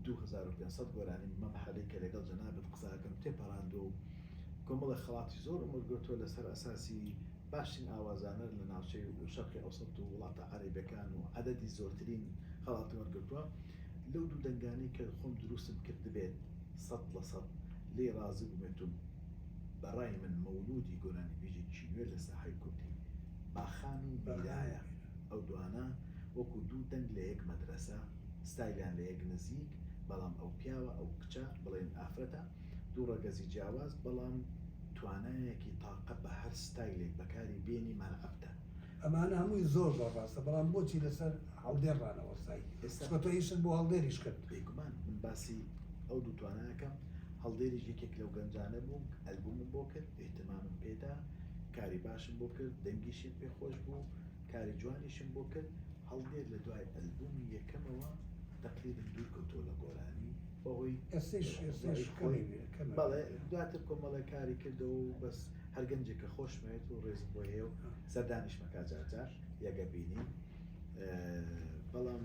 2500 گۆرانی مەرحەلەی کە لەگەڵ جەنابەت قساکەم تێپەڕاندۆ و کۆمەڵی خەڵاتی زۆر ئەمەگرتووە لەسەر ئەساسی باشترین ئاوازانە لە ناوچەی و شەرقی ئەوسەط و وڵاتە عەرەبیەکان و عەدەدی زۆرترین خەڵاتی وەرگرتووە لەو دوو دەنگانەی کە خۆم دروستم کرد بێت 100% لێ ڕازی بوومێتم بەڕای من مەولودی گۆرانی بێژێکی نوێ لە ساحەی کوردی باخان و میرایە ئەو دوانە وەکو دوو دەنگ لە یەک مەدرسە ستایلیان لە یەک نزیک بەڵام ئەو پیاوە ئەو کچە بڵێن ئافرەتە دوو ڕەگەزی جیاواز بەڵام توانایەکی تاقە بە هەر ستایلێک بەکاری بێنی مەرعەبدە ئەمانە هەمووی زۆر ڕاستە بەڵام بۆچی لەسەر هەڵدێر ڕانەوەسایی ئێستا تۆ ئیشت بۆ هەڵدێریش کرد بێگومان من باسی ئەو دوو توانایەکەم هەڵدێریش یەکێک لەو گەنجانە بوو ئەلبومم بۆ کرد ئێحتمامم پێدا کاری باشم بۆ کرد دەنگیشم پێ خۆش بوو کاری جوانیشم بۆ کرد هەڵدێر لە دوای ئەلبومی یەکەمەوە تقریبا دوور کەوتۆ لە گۆرانی بەهۆی بەڵێ دواتر کۆمەڵە کاری کردەوە و بەس هەر گەنجێکە خۆشمێت و ڕێزم بۆ هەیە و سەردانیشمەکە جارجار یەگە بینی بەڵام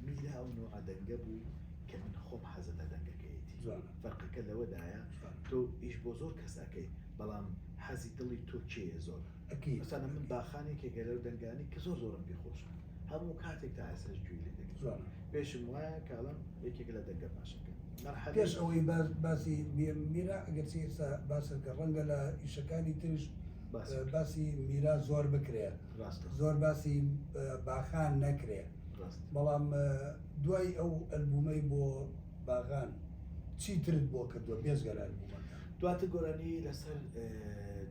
میرا ئەو نوع دەنگە بوو کە من خۆم حەزە لە دەنگەکەیەتی فەرقەکە لەوەدایە تۆ ئیش بۆ زۆر کەساکەی بەڵام حەزی دڵی تۆ چێە زۆر مەسەڵەن من باخانێکێکە لەو دەنگانی کە زۆر زۆرم پێخۆشە هەموو کاتێک تا ئێستا گوێی لێ دەگرم پێشم وایە کاڵم یەکێک لە دەنگە باشەکە پێش ئەوەی باسی میرا ئەگەر ئێستا باسەکە ڕەنگە لە ئیشەکانی ترش باسی میرا زۆر بکرێت زۆر باسی باخان نەکرێت بەڵام دوای ئەو ئەلبومەی بۆ باغان چی ترت بۆ کردووە بێزگە لە ئەلبومەکە دواتر گۆرانی لەسەر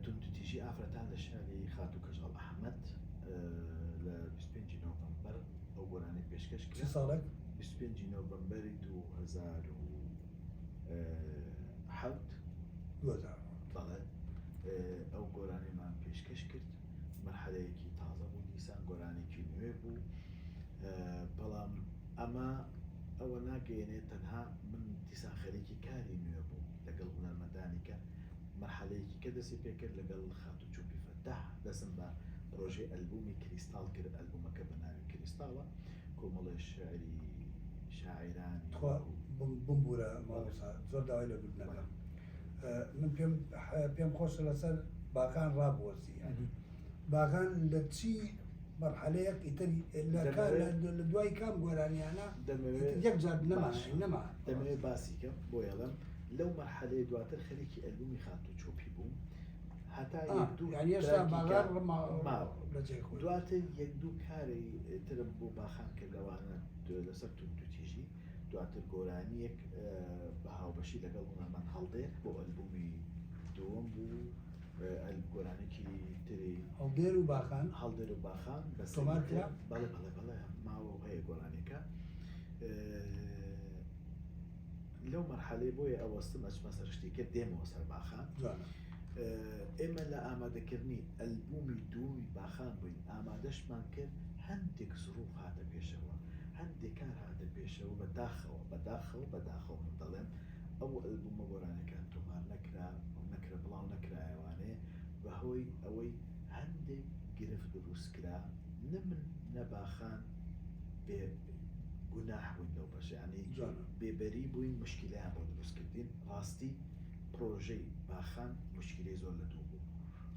توندوتیژی ئافرەتان لە شاری خات و کەژاڵ ئەحمەد لە 25 نۆڤەمبەر ئەو گۆرانی پێشکەش کرد ساڵێک 25 نۆڤەمبەری 2007 بەڵێ ئەو گۆرانیمان پێشکەش کرد مەرحەلەیەکی تازە بوو دیسان گۆرانێکی نوێ بوو بەڵام ئەمە ئەوە ناگەیەنێت تەنها من دیسان خەریکی کاری نوێ بوو لەگەڵ هونەرمەندانی کە مەرحەلەیەکی کە دەستی پێکرد لەگەڵ خات و چوبی فەتاح دەسم بە پرۆژەی ئەلبومی کریستاڵ کرد ئەلبومەکە بە ناوی کریستاڵە کۆمەڵی شاعری شاعیرانی بمبورە ماڵۆسا زۆر داوای لە بردنەکە من پێم خۆشە لەسەر باخان ڕابوەرزی ینی باخان لە چی مەرحەلەیەک ئیتر لە دوای کام گۆرانیانە یەک جار نەما دەمەوێت باسی کەم بۆ یەڵم لەو مەرحەلەیە دواتر خەریکی ئەلبومی خات و چۆپی بوو هەتا دواتر یەک دوو کاری ترم بۆ باخان کرد لەوانە لەسەر توتیژی دواتر گۆرانیەک بە هاوبەشی لەگەڵ من هەڵدێت بۆ ئەلبومی دووەم بوو گۆرانێکی تری هەڵدێر و باخان هەڵدێر و باخان بە تۆمارکرا بەڵێ ماوە هەیە گۆرانێکە لەو مەرحەلەی بۆیە ئەوەستم ئەچمە سەر شتێکە دێمەوە سەر باخان ئێمە لە ئامادەکردنی ئەلبومی دووی باخان بووین ئامادەشمان کرد هەندێک زروف هاتە پێشەوە هەندێک کار هاتە پێشەوە بەداخەوە من دەڵێم ئەو ئەلبومە گۆرانەکان تۆمار نەکرا بڵاو نەکرایەوانەیە بەهۆی ئەوەی هەندێک گرفت دروستکرا نەمن نەباخان بێ گوناح بووین لەو بەشیانی بێبەری بووین مشکلیان بۆ دروستکردین ڕاستی پرۆژەی باخان مشکلی زۆر لە دوو بوو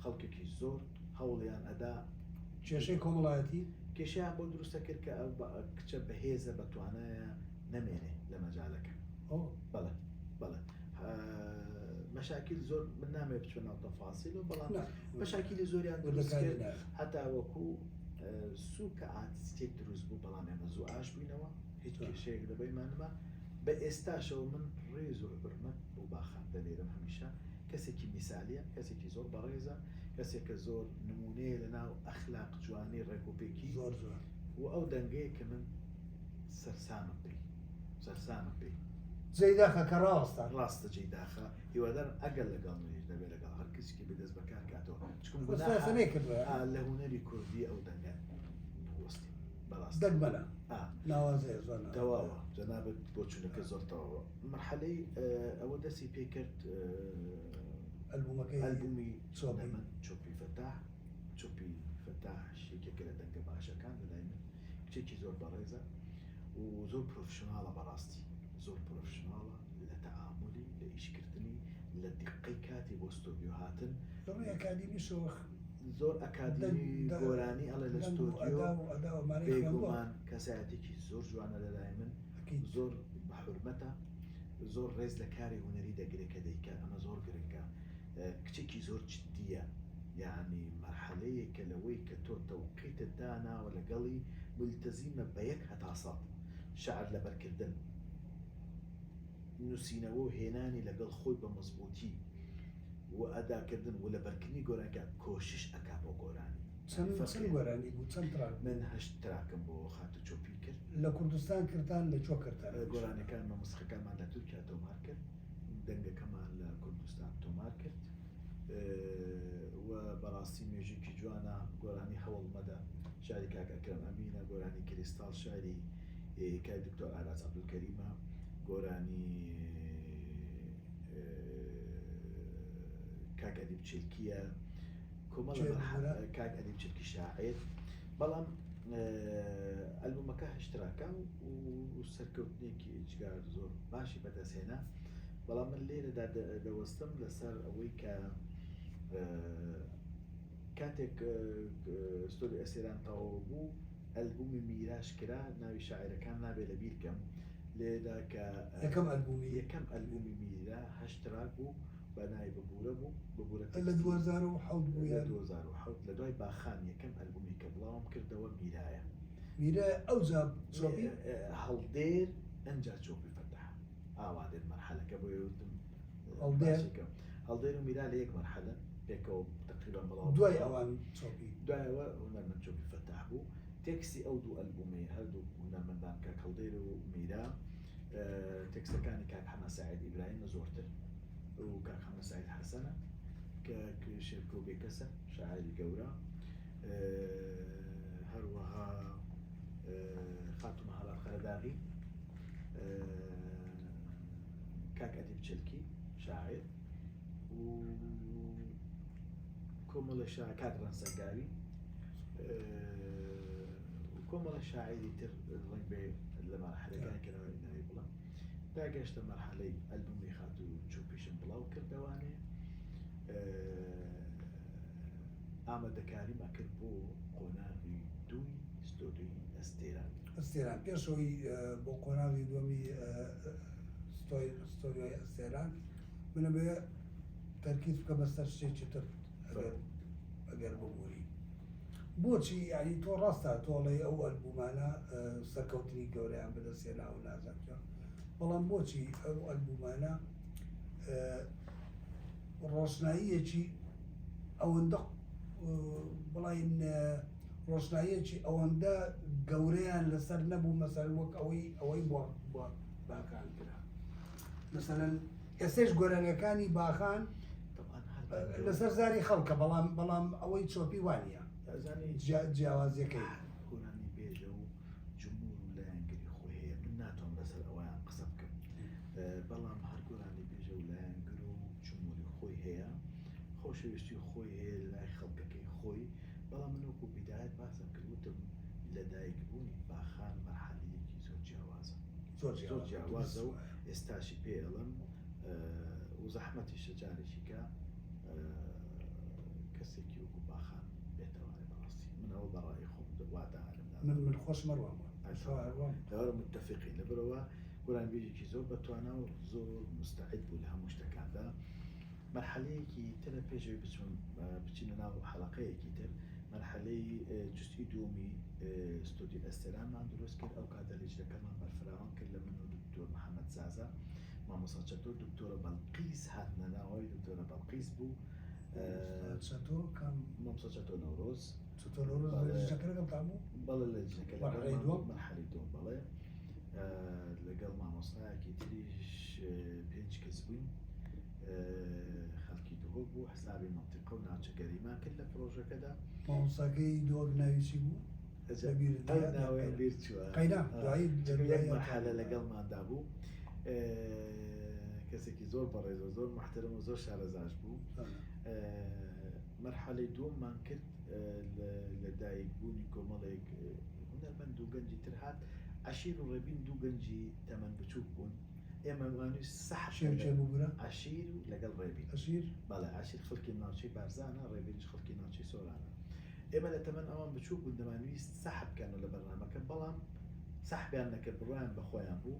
خەڵکێکی زۆر هەوڵیان ئەدا کێشەی کۆمەڵایەتی کێشیان بۆ دروستە کرد کە ئەو کچە بەهێزە بەتوانایە نەمێنێ لە مەجالەکە بەڵێ مەشاکیل زۆر من نامێ بچوە ناو تەفاسیل و بەڵام مەشاکیلی زۆریان دروست کرد هەتا وەکو سووکە ئارتیستێک دروست بوو بەڵام ئێمە زوو ئاش بووینەوە هیچ کێشەیەک لەبەرمانەوە بە ئێستاشەوە من ڕێز و حورمەت بۆ باخان دەلێرم هەمیشە کەسێکی میسالیە کەسێکی زۆر بەڕێزە کەسێکە زۆر نمونەیە لەناو ئەخلاق جوانی ڕێکوپێکی زۆر و ئەو دەنگەیە کە من سەرسامم پێی جەیداخە کە ڕاستە جەیداخە هیوادارم ئەگەر لەگەڵ منیش دەبێت لەگەڵ هەر کەسێکی بەدەست بەکار کاتەوە چکم لە هونەری کوردی ئەو دەنگە وەستی بەڕاست دەگمەلە ناوازەیە زۆر تەواوە جەنابەت بۆ چونەکە زۆر تەواوە مەرحەلەی ئەوە دەستی پێ کرد ئەلبومی من چۆپی فەتاح شێکێکە لە دەنگە باشەکان لەلای من کچێکی زۆر بەڕێزە و زۆر پرۆفشناڵە بەڕاستی زۆر پرۆفشناڵە لە تەعاملی لە ئیشکردنی لە دیقەی کاتی بۆ ستۆدیۆ هاتن ئەکادیمی شۆخ زۆر ئەکادیمی گۆرانی ئەڵێ لە ستۆدیۆ بێگومان کەسایەتێکی زۆر جوانە لەلای من زۆر بە حورمەتە زۆر ڕێز لە کاری هونەری دەگرێت کە دەیکات ئەمە زۆر گرنگە کچێکی زۆر جددیە یعنی مەرحەلەیە کە لەوەی کە تۆ تەوقیتت داناوە لەگەڵی ملتەزیمە بە یەک هەتا سەد شەعر لەبەرکردن نووسینەوە و هێنانی لەگەڵ خۆی بە مەزبوطی و ئەداکردن و لەبەرکردنی گۆرانەکە کۆشش ئەکا بۆ گۆرانی چەند گۆرانی بوو چەند تراک من 8 تراکم بۆ خاتە چۆپی کرد لە کوردستان کردان لە چۆ کردان گۆرانەکان مەمەسخەکانمان لە تورکیا تۆمار کرد دەنگەکەمان لە کوردستان تۆمار کرد و بەڕاستی مێژووکی جوانە گۆرانی هەوڵمەدە شاری کاک ئەکرەم ئەمینە گۆرانی کریستاڵ شاری کای دکتۆر ئاراز عەبدولکەریمە گۆرانی کاک ئەدیب چێلکیە کۆمەڵە کاک ئەدیب چێلکی شاعیر بەڵام ئەلبومەکە هەشتراکە و سەرکەوتنێکی ئیجگار زۆر باشی بەدەستهێنا بەڵام من لێرەدا دەوەستم لەسەر ئەوەی کە کاتێک ستۆری ئەسێران تەواو بوو ئەلبومی میراش کرا ناوی شاعیرەکان نابێت لە بیرکەم لێدا کە یەکەم ئەلبومی میرا هەشتراک بوو بە ناوی بەبورە بوو بەبورەکە لە 2007 بوو لە 2007 لە دوای باخان یەکەم ئەلبومی کە بڵاوم کردەوە میرایە میرە ئەوجا چۆپی هەڵدێر ئەنجا چۆپی فەتاح ئاوادێت مەرحەلەکە بۆ یوتم هەڵدێر و میرا لە یەک مەرحەلە پێکەوە تقریبا بڵاو دوای ئەوان چۆپی دوایەوە هونەرمەند چۆپی فەتاح بوو تێکستی ئەو دوو ئەلبومی هەردوو هونەرمەندان کاک هەڵدێر و میرا تێکستەکانی کاک حەمە سەعید ئیبراهیمە زۆرتر و کاک حەمە سەعید حەسەنە کە شێرکۆ بێکەسە شاعری گەورە هەروەها خاتومە هەڵار خەرداغی کاک ئەدیب چێلکی شاعر و کۆمەڵە کاک ڕەنسەنگاوی و کۆمەڵە شاعری تر ڕەنگ بێ لە مەرحەلەکانی کەنەوەی ناوی بڵێم داگەشتە مەرحەلەی ئەلبومی خات و چوپیشم بڵاو کردەوانێ ئامادەکاریمان کرد بۆ قۆناغی دووی ستۆدیۆی ئەستێران. ئەستێران پێشەوەی بۆ قۆناغی دووەمی ستۆدیۆی ئەستێران منە بێ تەرکیز بکە بەسەر شتێکی تر ئەگەر ببووری. بۆچی یعنی تۆ ڕاستە تۆڵی ئەو ئەلبومانە سەرکەوتنی گەورەیان بەدەستێنا و نازانکە، بەڵام بۆچی ئەو ئەلبومانە ڕۆشناییەکی ئەوەندە بڵین ڕۆشناییەکی ئەوەندە گەورەیان لەسەر نەبوو مەسەر وەک ئەوەی بۆ باخان کرا. مەسەلەن ئێستش گۆرانەکانی باخان لەسەر زاری خەڵکە بەڵام ئەوەی چۆپی وانە جیاوازیەکەی گۆرانی بێژە و جمهور و لایەنگری خۆی هەیە. من ناتوان لەسەر ئەوەیان قسە بکەم، بەڵام هەر گۆرانی بێژە و لایەنگر و جمهوری خۆی هەیە، خۆشەویستی خۆی هەیە لە لای خەڵکەکەی خۆی. بەڵام من وەکو بیدایەت باسم کردوتم لە دایکبوونی باخان مەرحەلەیەکی زۆر جیاوازە، زۆر جیاوازە و ئێستاشی پێ ئەڵم و زەحمەتی شەجارێکی کە کەسێکی وەکو باخان بێتەوانێ بەڕاستی. من ئەوە بەڕای خۆم وادارم من خۆش مەروان لەوەرە متتەفقین لەبەرەوە گۆران بێژێکی زۆر بەتوانە و زۆر مستعد بوو لە هەموو شتەکاندا. مەرحەلەیەکی ترە پێشەوەی بچینە ناو حەڵەقەیەکی تر، مەرحەلەی جوستی دووەمی ستۆدیۆ ئەستێرانمان دروست کرد. ئەو کاتە لێجلەکەمان بەرفراوان کرد لە من و دکتۆر محەممەد زازا، مامۆستا چەتۆر، دکتۆرە بەڵقیس هاتنە ناوەوەی دکتۆرە بەڵقیس بوو، مامۆستا چەتۆر نەورۆز بەڵێ لە جلەکە مەرحەلەی دووەم بەڵێ لەگەڵ مامۆستایەکی تریش 5 کەس بووین. خەڵکی دووە بوو، حسابی مەنتیقە و ناوچەگەریمان کرد لە پرۆژەکەدا. مامۆستاکەی دووەم ناویچی بوو؟ ناوێ بیر چووە یەک مەرحەلە لەگەڵماندا بوو، کەسێکی زۆر بەڕێز و زۆر محتەرەم و زۆر شارەزاش بوو. مەرحەلەی دووەممان کرد لە دایکبوونی کۆمەڵێک هونەرمەند و گەنجی تر هات. عەشیر و ڕێبین دوو گەنجی تەمەن بچووک بوون. ئێمە وانوویست سەحب عەشیر و لەگەڵ ڕێبین. بەڵێ عەشیر خەڵکی ناوچەی بارزانە، ڕێبینش خەڵکی ناوچەی سۆرانە. ئێمە لە تەمەن ئەوان بچووک بوون دەمانویست سەحب بکەنەوە لە بەرنامەکە، بەڵام سەحبیان نەکرد، بڕوایان بە خۆیان بوو.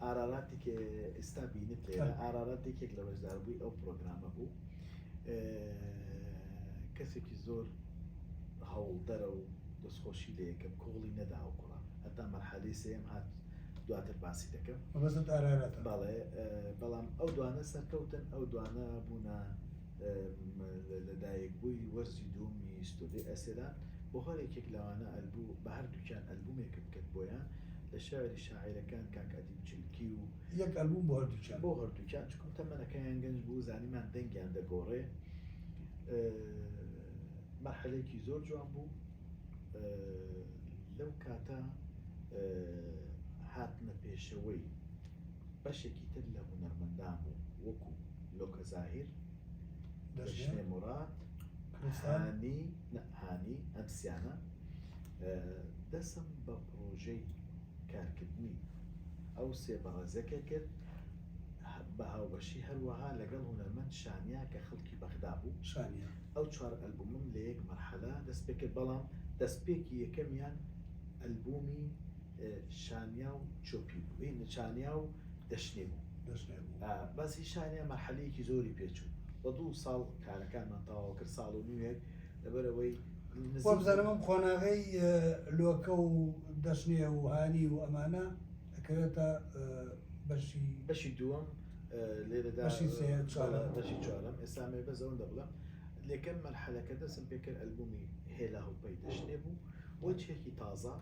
ئاراراتێکی ئێستا بینت لێرە ئاراراتێکێک لە وەشداربووی ئەو پرۆگرامە بوو. کەسێکی زۆر هەوڵدەرە و دەستخۆشی لە یەکەم کۆڵی نەداوە کوڕە، هەتا مەرحەلەی سێم هات دواتر باسی دەکەم. بەڵێ بەڵام ئەو دوانە سەرکەوتن، ئەو دوانە بوونە لە دایکبووی وەرزی دووەمی ستۆدیۆ ئەستێران. بۆ هەرێکێک لەوانە ئەلبوو بە هەردووکیان ئەلبومێکم کرد بۆیان لە شاعری شاعیرەکان کاک ئەدیب چلکی و یەک ئەلبوم بۆ هەردووکیان چکم تەمەنەکەیان گەنج بوو، زانیمان دەنگیان دەگۆڕێ. مەرحەلەیەکی زۆر جوان بوو. لەو کاتە هاتنە پێشەوەی بەشێکی تر لە هونەرمەندان بوو، وەکو لۆکە زاهیر، دەژنێ موراد، هانی ئەمسیانە. دەسم بە پرۆژەی کارکردنی ئەو سێ بەڕێزەکە کرد بە هاوبەشی هەروەها لەگەڵ هونەرمەند شانیا کە خەڵکی بەغدا بوو. ئەو 4 ئەلبومم لە یەک مەرحەلە دەست پێ کرد، بەڵام دەستپێکی یەکەمیان ئەلبومی شانیا و چۆپی بوو، شانیا و دەشنێ بوو. باسی شانیا مەرحەلەیەکی زۆری پێچوو، بە 2 ساڵ کارەکانمان تەواو کرد، ساڵ و نیوێک لەبەرەوەی بزانم خۆناغەی لۆکە و دەشنێ و هانی و ئەمانە ئەکرێتە بەشی دووەم لێرەدا بەشی چوارەم. ئێستا مێ بەزەوەندە بڵم لێکەم مەرحەلەکە دەسم پێکرد ئەلبومی هێلا هەوپەی دەشنێ بوو، وەجهێکی تازە،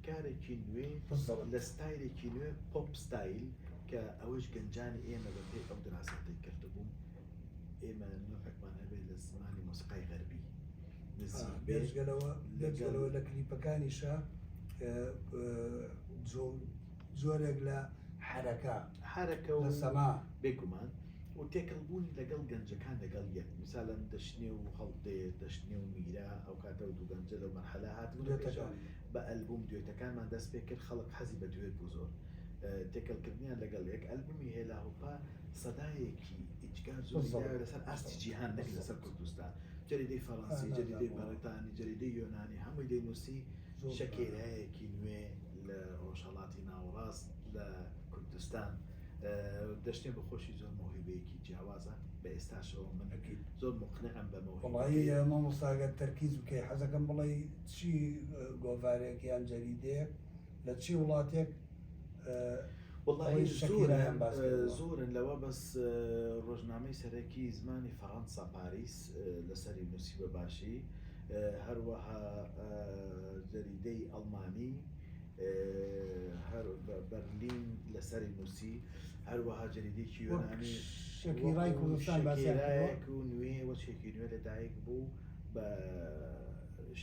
کارێکی نوێ لە ستایلێکی نوێ، پۆپ ستایل کە ئەوەش گەنجانی ئێمە بە پێی ئەو دراسەتی کردبووم. ئێمە نوێحێکمان هەبێت لە زمانی مۆسیقای غەربی بێجگەلەوە لە کلیپەکانیشە زۆرێک لە حرەکە و سەما بێگومان و تێکەڵبوونی لەگەڵ گەنجەکان لەگەڵ یەک، مثالەن دەشنێ و هەڵدێ، دەشنێ و میرا، ئەو کاتە و دوو گەنجە لەو مەرحەلە هاتبوون بە ئەلبوم دوێتەکانمان دەست پێ کرد. خەڵک حەزی بە دوێت بوو زۆر، تێکەڵکردنیان لەگەڵ یەک ئەلبومی هێلا هەوپا سەدایەکی ئیجگار زۆری بالضبط. داوە لەسەر ئاستی جیهان نەک لەسەر کوردستان جەریدەی فەڕەنسی جەریدەی بەڕێتانی جەریدەی یۆنانی هەمووی دەینووسی شەکێرایەکی نوێ لە ڕۆژهەڵاتی ناوەڕاست لە کوردستان دەشتێن بە خۆشی زۆر مۆهیبەیەکی جیاوازە بە ئێستاشەوە من زۆر مقنعم بە وڵی مامۆستاگەت تەرکیز بکەی حەزەکەم بڵێ چی گۆڤارێک یان جەریدەیەک لە چی وڵاتێک والله شەکیرایان باس زۆرن لەوە بەس ڕۆژنامەی سەرەکی زمانی فەڕەنسا پاریس لەسەری نووسی بە باشی هەروەها جەریدەی ئەڵمانی هەر بەرلین لەسەری نووسی هەروەها جەریدەیەکی یۆنانی شەکیرای کوردستان شەکیرایەک و نوێ وەچێکی نوێ لەدایک بوو بە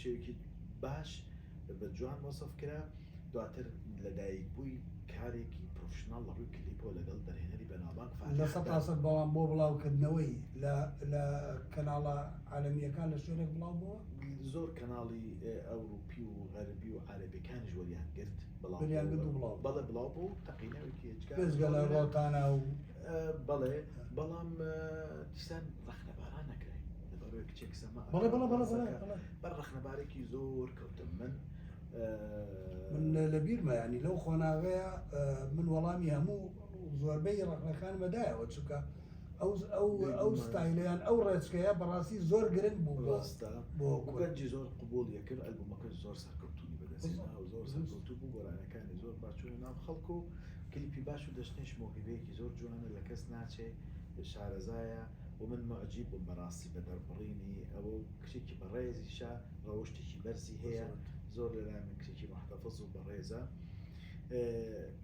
شێوکی باش بە جوان وەسف کرا دواتر لەدایک بووی کارێکی پرۆفشنال لە ڕووی کلیپۆ لەگەڵ دەرهێنەری بەناوبانگ لە 100% بەڵام بۆ بڵاوکردنەوەی لە کەناڵە عالەمیەکان لە شوێنێک بڵاو بووە زۆر کەناڵی ئەوروپی و غەربی و عەرەبیەکانی وەریان گرت بەڵێ بڵاو بوو تەقینەوەکی بێزگە لە ڕۆتانە و بەڵێ بەڵام دیسان ڕەخنەباران نەکرێت لەبەرەوەی کچێک سەما بەر ڕەخنەبارێکی زۆر کەوتم من لە بیرمە ینی لەو خۆناغەیە من وەڵامی هەموو زۆربەی ڕەخنەکان مەدایەوە چونکە ئەو ستایلیان ئەو ڕێچکەیە بەڕاستی زۆر گرنگ بوو ڕاستە بۆ گەنجی زۆر قبوڵیە کرد ئەلبومەکە زۆر سەرکەوتوونی بەدەستێنا و زۆر سەرکەوتوو بوو گۆرانەکانی زۆر باشوونە ناو خەڵکو و کلیپی باش و دەشتێش مۆهیبەیەکی زۆر جوانە لە کەس ناچێ شارەزایە و من مەعجیب بووم بەڕاستی بە دەربڕینی ئەوە کچێکی بەڕێزیشە ڕەوشتێکی بەرزی هەیە زۆر لەلای من کچێکی محتەفەز و بەڕێزە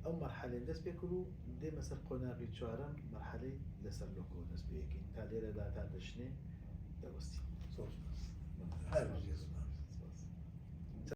ئەو مەرحەلەی دەست پێ کرد و دێمە سەر قۆناغی چوارەم مەرحەلەی لەسەر لۆکۆ دەست پێ یەکەین تا لێرەدا تا دەشنێ دەوەستی زۆر